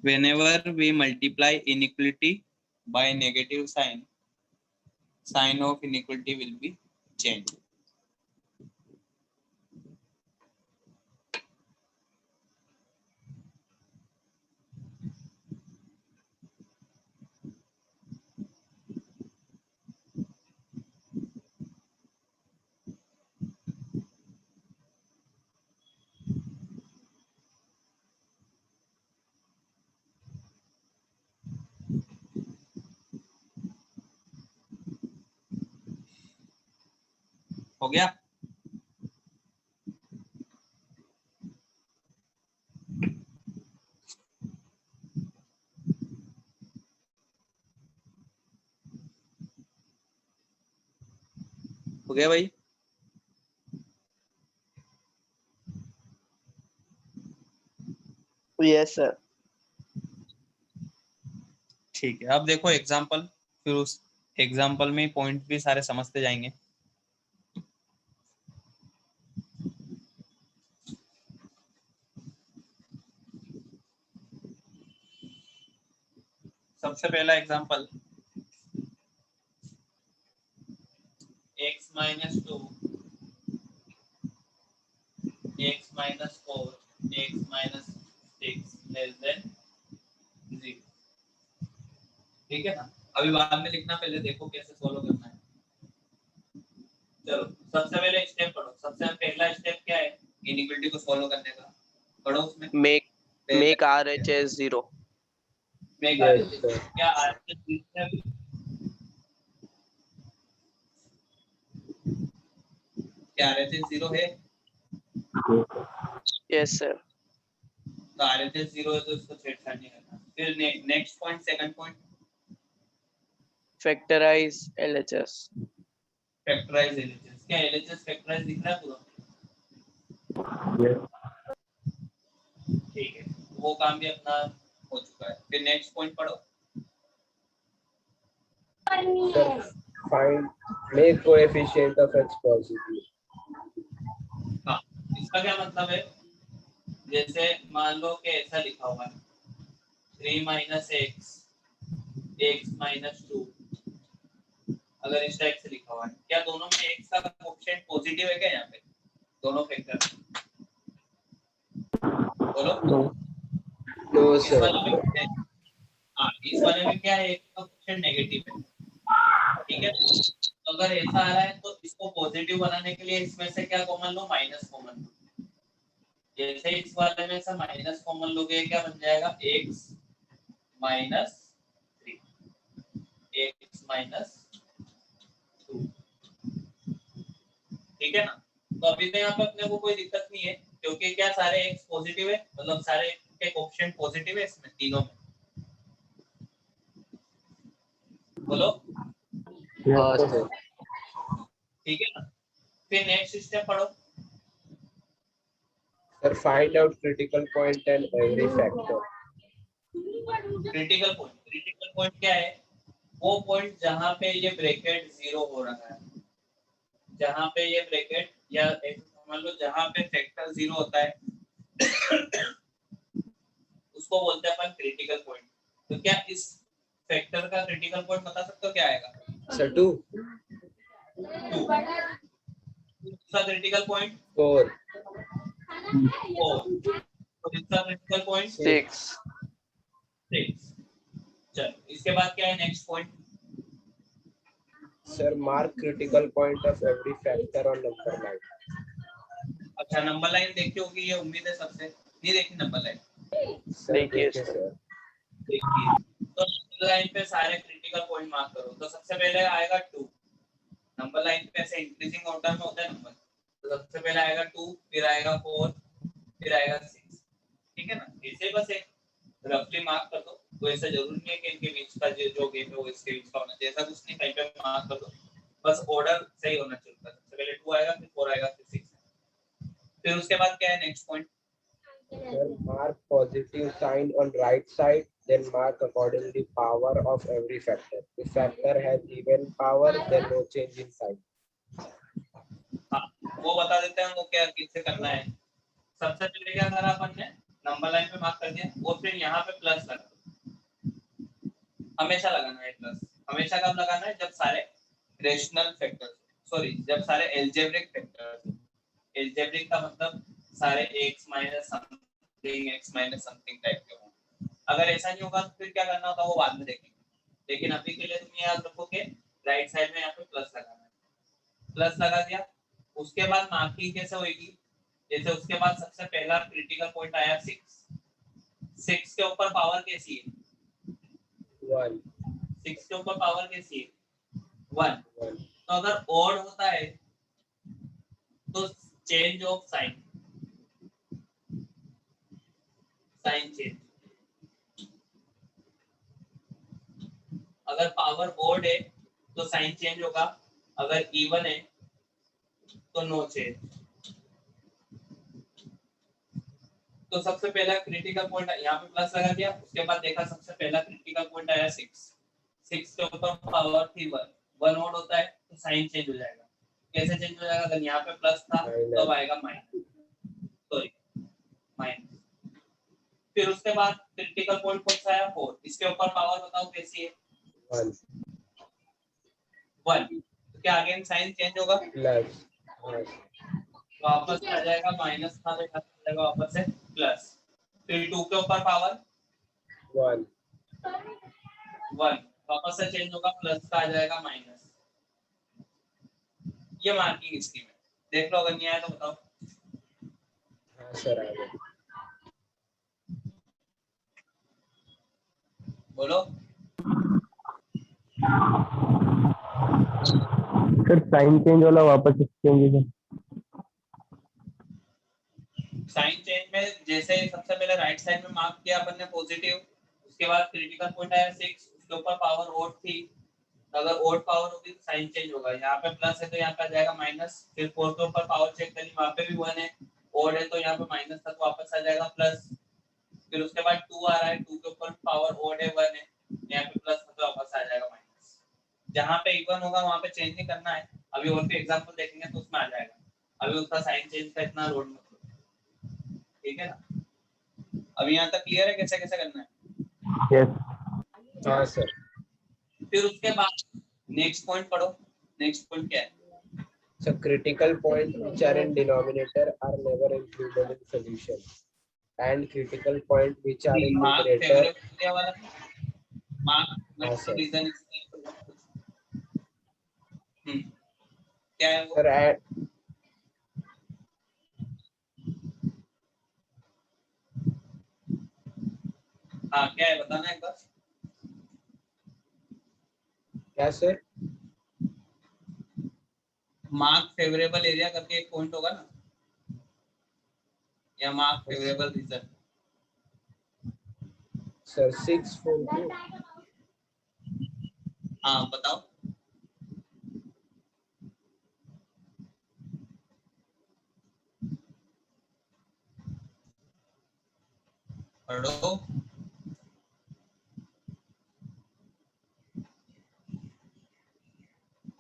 Whenever we multiply inequality by negative sign of inequality will be changed. हो गया? हो गया भाई? Yes, sir. ठीक है, अब देखो एग्जाम्पल, फिर उस एग्जाम्पल में पॉइंट भी सारे समझते जाएंगे। सबसे पहला example, x minus 2, x minus 4, x minus 6 less than 0। ठीक है ना? अभी बाद में लिखना, पहले देखो कैसे सोल्व करना है। चलो सबसे पहले स्टेप पढ़ो। सबसे पहला स्टेप क्या है इनइक्वालिटी को सोल्व करने का? पढ़ो उसमें Make RHS 0. make Yes, RHS sir. क्या RHS 0 है? क्या RHS 0 है? Yes, sir. तो RHS 0 है तो इसको छेड़छाड़ नहीं करना। फिर next point, second point, Factorize LHS. Factorize LHS। क्या LHS फैक्टराइज दिख रहा है पूरा? ठीक है, वो काम भी अपना हो चुका है। फिर नेक्स्ट पॉइंट पढ़ो। Sir, find make coefficient of x positive. हाँ, इसका क्या मतलब है? जैसे मान लो कि ऐसा लिखा हुआ है 3 minus x, x minus 2, अगर इस टाइप से लिखा हुआ है, क्या दोनों में x का कोएफिशिएंट पॉजिटिव है क्या यहाँ पे? दोनों फैक्टर बोलो। No, इस sir. वाले में हाँ, इस वाले में क्या है, x का कोएफिशिएंट नेगेटिव है। ठीक है, तो अगर ऐसा आ रहा है तो इसको पॉजिटिव बनाने के लिए इसमें से क्या कॉमन लो? माइनस कॉमन लो। जैसे इस वाले में से माइनस कॉमन लोगे, क्या बन जाएगा? x minus 3, x minus 2। ठीक है ना? तो अभी तो यहाँ पे अपने को कोई दिक्कत नहीं है, क्योंकि क्या सारे x पॉजिटिव है, मतलब सारे के कोएफिशिएंट पॉजिटिव है इसमें तीनों में। बोलो। Yes, sir. ठीक है ना? फिर नेक्स्ट स्टेप पढ़ो। Sir, find out critical point and every factor. Critical point क्या है? वो पॉइंट जहां पे ये ब्रैकेट 0 हो रहा है, जहां पे ये ब्रैकेट या मान लो जहां पे फैक्टर 0 होता है उसको बोलते हैं अपन क्रिटिकल पॉइंट। तो क्या इस फैक्टर का क्रिटिकल पॉइंट बता सकते हो क्या आएगा? Sir, 2. 2। इसका क्रिटिकल पॉइंट 4. 4। तो इसका क्रिटिकल पॉइंट 6. 6। चलो इसके बाद क्या है next point? Sir, mark critical point of every factor on number line. अच्छा, नंबर लाइन देखी होगी, ये उम्मीद है सबसे। नहीं देखी नंबर लाइन? Sir, देखिए, देखिए sir. देखिए, तो नंबर लाइन पे सारे क्रिटिकल पॉइंट मार्क करो। तो सबसे पहले आएगा 2। नंबर लाइन पे ऐसे इंक्रीजिंग ऑर्डर में होता है नंबर। तो सबसे पहले आएगा 2, फिर आएगा 4, फिर आएगा 6। ठीक है ना? ऐसे बस एक रफली मार्क कर दो। तो ऐसा जरूरी नहीं है कि इनके बीच का जो गैप है वो इसके बीच का होना चाहिए, ऐसा कुछ नहीं, कहीं पे मार्क कर दो। बस ऑर्डर सही होना चाहिए। सबसे पहले 2 आएगा, फिर 4 आएगा, फिर 6। फिर उसके बाद क्या है next point? Sir, mark positive sign on right side, then mark accordingly power of every factor. If factor has even power, then no change in sign. हाँ, वो बता देते हैं वो क्या किससे करना है। सबसे पहले क्या करा अपन ने, नंबर लाइन पे मार्क कर दिया और फिर यहाँ पे प्लस लगा। हमेशा लगाना है प्लस। हमेशा कब लगाना है? जब सारे रेशनल फैक्टर्स, सॉरी जब सारे एल्जेब्रिक फैक्टर्स, एल्जेब्रिक का मतलब सारे x माइनस समथिंग टाइप के हों। अगर ऐसा नहीं होगा तो फिर क्या करना होता है वो बाद में देखेंगे। लेकिन अभी के लिए तुम याद रखो कि राइट साइड में यहाँ पे प्लस लगाना है। प्लस लगा दिया, उसके बाद मार्किंग कैसे होगी? जैसे उसके बाद सबसे पहला क्रिटिकल पॉइंट आया 6 के ऊपर पावर कैसी है? 1. 6 के ऊपर पावर कैसी है? 1। 1. तो अगर ऑड होता है तो चेंज ऑफ साइन चेंज। अगर पावर ऑड है तो साइन चेंज होगा, अगर इवन है तो नो चेंज। तो सबसे पहला क्रिटिकल पॉइंट यहाँ पे प्लस लगा दिया, उसके बाद देखा सबसे पहला क्रिटिकल पॉइंट आया 6 के ऊपर पावर थी 1 ऑड होता है तो साइन चेंज हो जाएगा। कैसे चेंज हो जाएगा? अगर यहाँ पे प्लस था तो अब आएगा माइनस, सॉरी माइनस। फिर उसके बाद क्रिटिकल पॉइंट कौन सा आया? 4। इसके ऊपर पावर बताओ कैसी है? 1। तो क्या अगेन साइन चेंज होगा? Plus. वापस आ जाएगा माइनस था तो जाएगा वापस से प्लस। फिर 2 के ऊपर पावर 1. 1 वापस से चेंज होगा, प्लस का आ जाएगा माइनस। ये मार्किंग स्कीम है, देख लो अगर नहीं आया तो बताओ। हाँ सर, आ गया। बोलो। सर साइन चेंज वाला वापस चेंज है। साइन चेंज में जैसे सबसे पहले राइट साइड में मार्क किया अपन ने पॉजिटिव, उसके बाद क्रिटिकल पॉइंट आया 6, उसके ऊपर पावर ऑड थी, अगर ऑड पावर होगी तो साइन चेंज होगा। यहाँ पे प्लस है तो यहाँ पे आ जाएगा माइनस। फिर 4 के ऊपर पावर चेक करी, वहाँ पे भी 1 है, ऑड है तो यहाँ पे माइनस था तो वापस आ जाएगा प्लस। फिर उसके बाद 2 आ रहा है, 2 के ऊपर पावर ऑड है 1 है, यहाँ पे प्लस था तो वापस आ जाएगा माइनस। जहाँ पे इवन होगा वहाँ पे चेंज नहीं करना है। अभी और भी एग्जांपल देखेंगे तो उसमें आ जाएगा, अभी उसका साइन चेंज का इतना लोड मत लो, ठीक है ना? अभी यहाँ तक क्लियर है कैसे कैसे करना है? यस। हाँ सर। फिर उसके बाद नेक्स्ट पॉइंट पढ़ो। नेक्स्ट पॉइंट क्या है? So critical points which are in denominator are never included in solution, and critical point which are in mark numerator. Favourite वाला मार्क हाँ सर। रीजन क्या है वो? सर हाँ क्या है बताना एक बार। क्या सर? मार्क फेवरेबल एरिया करके एक पॉइंट होगा ना, या मार्क फेवरेबल रीजन। सर 642. हाँ बताओ। पढ़ो।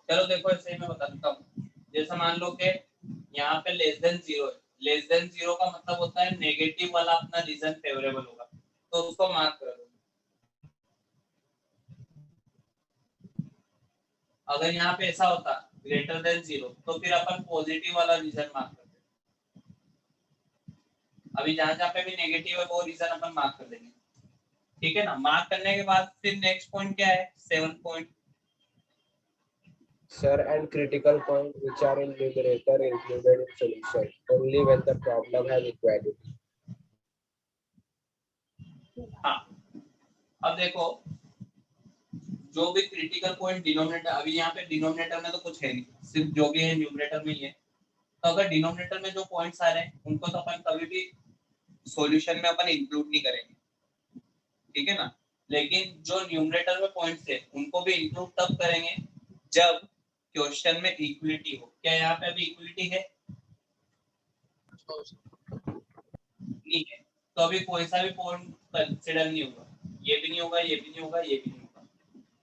चलो देखो ऐसे मैं बता देता हूँ। जैसे मान लो कि यहाँ पे लेस देन 0 है, लेस देन 0 का मतलब होता है नेगेटिव वाला अपना रीजन फेवरेबल होगा, तो उसको मार्क कर दो। अगर यहाँ पे ऐसा होता ग्रेटर देन 0 तो फिर अपन पॉजिटिव वाला रीजन मार्क करते। अभी जहाँ पे भी नेगेटिव है वो रीजन अपन मार्क कर देंगे, ठीक है ना? मार्क करने के बाद फिर नेक्स्ट पॉइंट क्या है? 7 point. Sir, and critical point which are in numerator included in solution only when the problem has equality. हाँ अब देखो, जो भी क्रिटिकल पॉइंट डिनोमिनेटर, अभी यहाँ पे डिनोमिनेटर में तो कुछ है नहीं, सिर्फ जो भी है न्यूमरेटर में ही है। तो अगर डिनोमिनेटर में जो पॉइंट्स आ रहे हैं उनको तो अपन कभी भी सॉल्यूशन में अपन इंक्लूड नहीं करेंगे, ठीक है ना? लेकिन जो न्यूमरेटर में पॉइंट्स है उनको भी इंक्लूड तब करेंगे जब क्वेश्चन में इक्विलिटी हो। क्या यहाँ पे अभी इक्विलिटी है? नहीं है, तो अभी कोई सा भी पॉइंट कंसिडर नहीं होगा, ये भी नहीं होगा, ये भी नहीं होगा, ये भी नहीं होगा,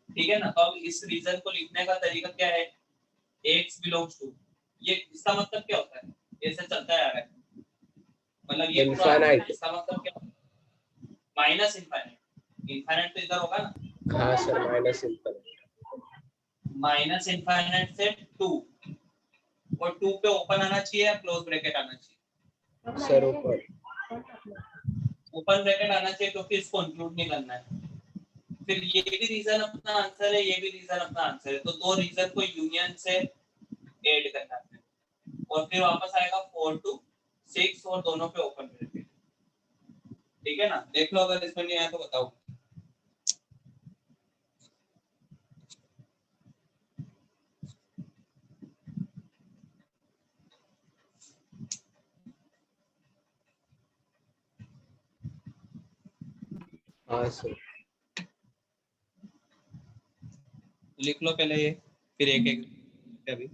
ठीक है ना। तो अब इस रीजन को लिखने का तरीका क्या है? x बिलोंग्स टू, ये इसका मतलब क्या होता है? ऐसे चलता है आ रहा है, मतलब ये पूरा Infinite. इसका मतलब क्या? Minus infinite. इनफाइनाइट तो इधर होगा ना। हाँ sir, minus infinite. Minus infinite से 2, और 2 पे ओपन आना चाहिए या क्लोज ब्रैकेट आना चाहिए? सर ऊपर। ओपन ब्रैकेट आना चाहिए क्योंकि इसको इंक्लूड नहीं करना है। फिर ये भी रीजन अपना आंसर है, ये भी रीजन अपना आंसर है, तो दो रीजन को यूनियन से ऐड करना है, और फिर वापस आएगा 4 to 6 और दोनों पे ओपन ब्रैकेट, ठीक है ना। देख लो, अगर इसमें नहीं आया तो बताओ। हाँ सर। लिख लो पहले ये, फिर एक एक अभी।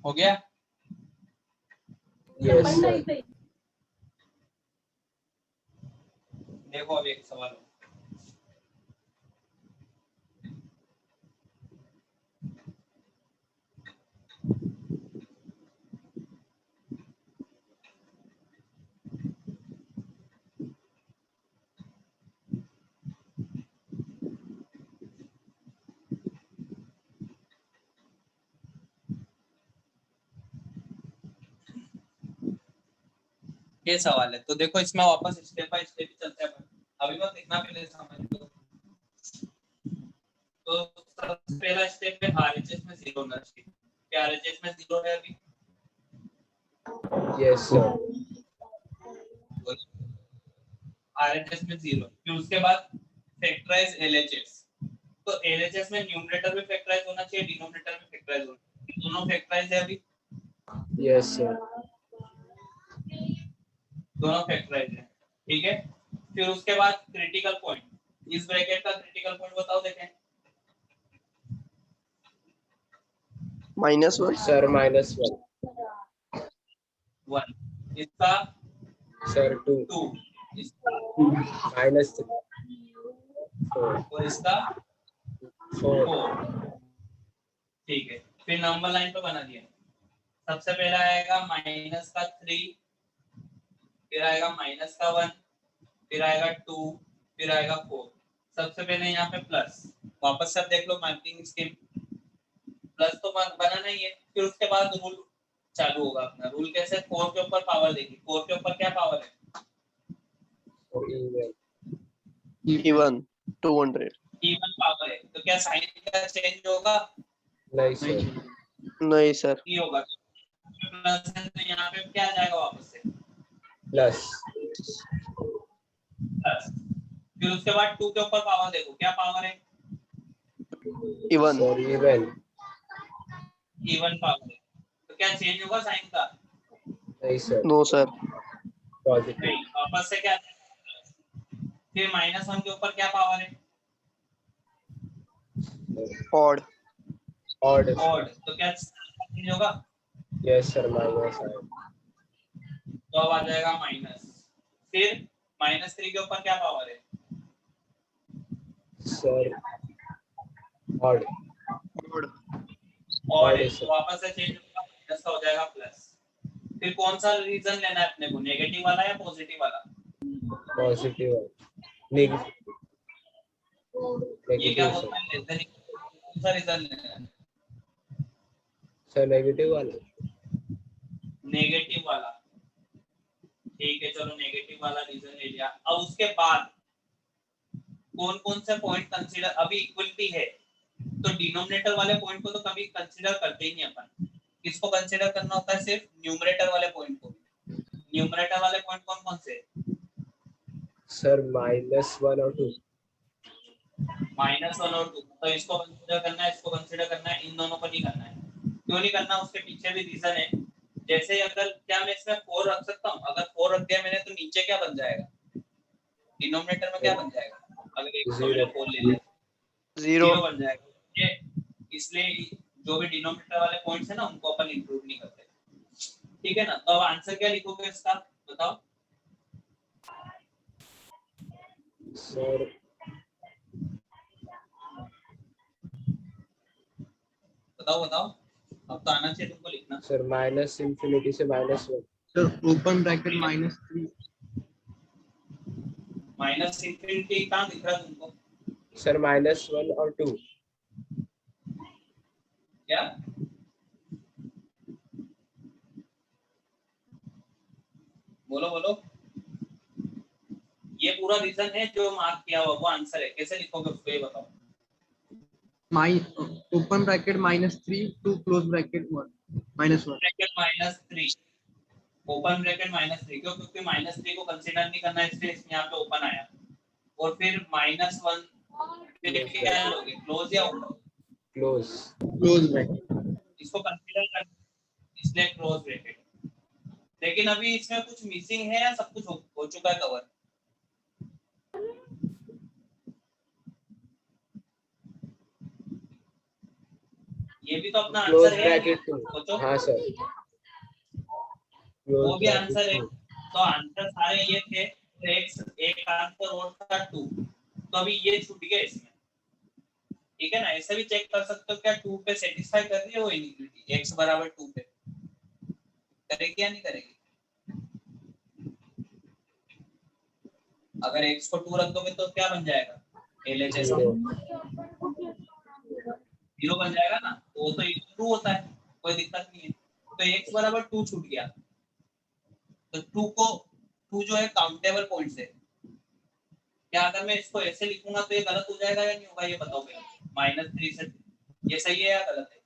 हो गया? Yes sir. देखो अब एक सवाल हो। ये सवाल है, तो देखो इसमें वापस स्टेप बाय स्टेप ही चलते हैं। अभी बस इतना पहले समझ लो। तो सबसे पहला स्टेप है आरएचएस में 0 होना चाहिए। क्या आरएचएस में 0 है अभी? Yes sir. आरएचएस में 0, फिर उसके बाद फैक्टराइज एलएचएस। तो एलएचएस में न्यूमरेटर में फैक्टराइज होना चाहिए, डिनोमिनेटर में फैक्टराइज होना चाहिए। दोनों फैक्टराइज है अभी? Yes sir. दोनों फैक्टराइज है, ठीक है। फिर उसके बाद क्रिटिकल पॉइंट, इस ब्रैकेट का क्रिटिकल पॉइंट बताओ देखें। -1 सर -1। 1, इसका सर 2। 2, इसका -3। 4। और इसका 4। 4, ठीक है। फिर नंबर लाइन पे बना दिया। सबसे पहला आएगा माइनस का 3, फिर आएगा माइनस का 1, फिर आएगा 2, फिर आएगा 4। सबसे पहले यहाँ पे प्लस, वापस से देख लो मार्किंग स्कीम, प्लस तो बनाना ही है। फिर उसके बाद रूल चालू होगा अपना। रूल कैसे? 4 के ऊपर पावर देगी। 4 के ऊपर क्या पावर है? even 200 इवन पावर है, तो क्या साइन का चेंज होगा? नहीं सर। नहीं सर नहीं होगा। प्लस है तो यहाँ पे क्या आ जाएगा वापस से? प्लस। प्लस। फिर उसके बाद 2 के ऊपर पावर देखो, क्या पावर है? even sir even. Even power है, तो क्या चेंज होगा साइन का? नहीं सर। no sir positive. नहीं, वापस से क्या? फिर -1 के ऊपर क्या पावर है? odd odd. ऑड, तो क्या चेंज होगा? यस सर, माइनस है। तो अब आ जाएगा माइनस। फिर -3 के ऊपर क्या पावर है? Sir odd. odd ऑड है, Odd, तो वापस से चेंज होगा, माइनस का हो जाएगा प्लस। फिर कौन सा रीजन लेना है अपने को, नेगेटिव वाला या पॉजिटिव वाला? पॉजिटिव है। नेगेटिव। ये क्या नेगेटिव बोलते सर। हैं, लेते नहीं, कौन सा रीजन लेना है? सर नेगेटिव वाला। नेगेटिव वाला, ठीक है, चलो नेगेटिव वाला रीजन ले लिया। अब उसके बाद कौन कौन से पॉइंट कंसीडर, अभी इक्वलिटी है तो डिनोमिनेटर वाले पॉइंट को तो कभी कंसीडर करते ही नहीं अपन। किसको कंसीडर करना होता है? सिर्फ न्यूमरेटर वाले पॉइंट को। न्यूमरेटर वाले पॉइंट कौन कौन से? सर -1 और 2। -1 और 2, तो इसको कंसीडर करना है, इसको कंसीडर करना है, इन दोनों को नहीं करना है। क्यों नहीं करना? उसके पीछे भी रीजन है। जैसे अगर क्या मैं इसमें 4 रख सकता हूँ? अगर 4 रख दिया मैंने तो नीचे क्या बन जाएगा? डिनोमिनेटर में क्या बन जाएगा? अगर एक को मैंने 4 ले लिया, 0 बन जाएगा। ये इसलिए जो भी डिनोमिनेटर वाले पॉइंट्स है ना, उनको अपन इंक्लूड नहीं करते। ठीक है ना? तो अब आंसर क्या लिखोगे इसका, बताओ सर बताओ। अब तो आना चाहिए तुमको लिखना। सर -∞ से -1। So open bracket -3. -∞ कहाँ दिख रहा है तुमको? सर -1 और 2। क्या? बोलो। ये पूरा रीजन है जो मार्क किया हुआ, वो आंसर है। कैसे लिखोगे उसको ये बताओ। Open bracket -3 to close bracket 1 -1. Bracket -3, open bracket -3, क्यों? क्योंकि -3 को कंसीडर नहीं करना है, इसलिए इसमें यहाँ पे ओपन आया। और फिर -1 फिर क्या लोगे? क्लोज या ओपन? Close bracket. इसको कंसीडर कर, इसलिए क्लोज ब्रैकेट। लेकिन अभी इसमें कुछ मिसिंग है या सब कुछ हो चुका है कवर? ये भी तो अपना क्लोज आंसर है। ब्रैकेट 2। सोचो, हाँ सर, वो भी आंसर है। तो आंसर सारे ये थे। तो एक आंसर और था 2, तो अभी ये छूट गया इसमें। ठीक है ना? ऐसे भी चेक कर सकते हो क्या 2 पे सेटिस्फाई कर रही है वो इनइक्वालिटी, x बराबर 2 पे करेगी या नहीं करेगी? अगर x को 2 रख दोगे तो क्या बन जाएगा? LHS 0 बन जाएगा ना, तो वो तो ट्रू होता है, कोई दिक्कत नहीं है। तो x बराबर 2 छूट गया, तो 2 जो है काउंटेबल पॉइंट्स है। क्या अगर मैं इसको ऐसे लिखूंगा तो ये गलत हो जाएगा या नहीं होगा? ये बताओ पहले। -3 से ये सही है या गलत है?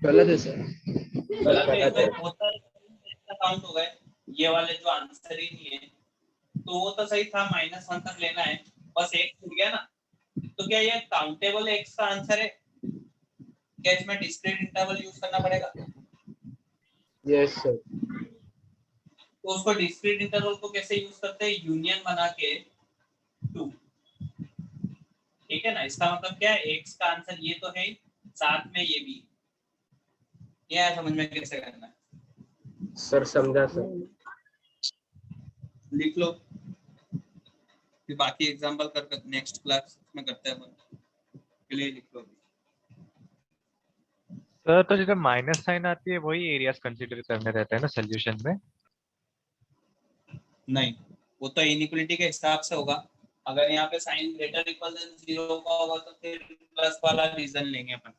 गलत है सर. गलत है। इसमें होता काउंट हो गए, ये वाले जो आंसर ही नहीं है। तो वो तो सही था, -1 तक लेना है, बस एक छूट गया ना। तो क्या ये काउंटेबल x का आंसर है? क्या इसमें डिस्क्रीट इंटरवल यूज करना पड़ेगा? Yes sir. तो उसको डिस्क्रीट इंटरवल को कैसे यूज करते हैं? यूनियन बना के 2। ठीक है ना? इसका मतलब क्या है? x का आंसर ये तो है, साथ में ये भी। ये समझ में कैसे करना है? सर समझा सर। लिख लो, फिर बाकी एग्जांपल कर नेक्स्ट क्लास में करते हैं अपन। के लिए लिख लो। सर तो जब माइनस साइन आती है वही एरियाज कंसीडर करने रहते हैं ना सॉल्यूशन में? नहीं, वो तो इनइक्वालिटी के हिसाब से होगा। अगर यहाँ पे साइन ग्रेटर इक्वल देन 0 का होगा तो फिर प्लस वाला रीजन लेंगे अपन।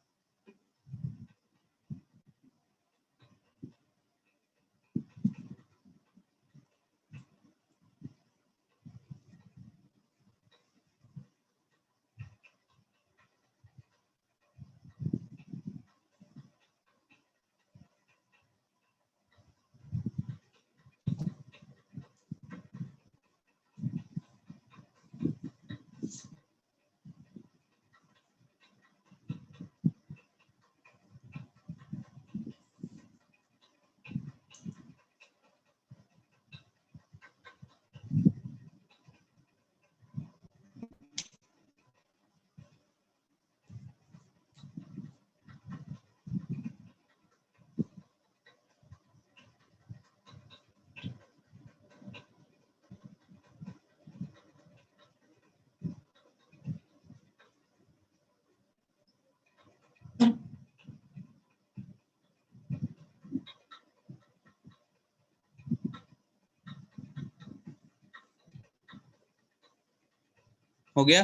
हो गया?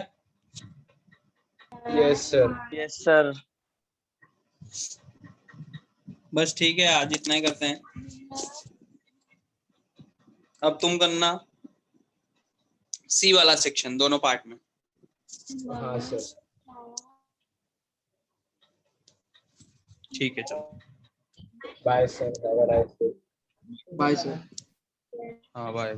Yes sir. Yes, sir. बस ठीक है, आज इतना ही करते हैं। अब तुम करना सी वाला सेक्शन दोनों पार्ट में। हाँ सर। ठीक है चलो, bye sir, have a nice day. Bye, sir. हाँ बाय।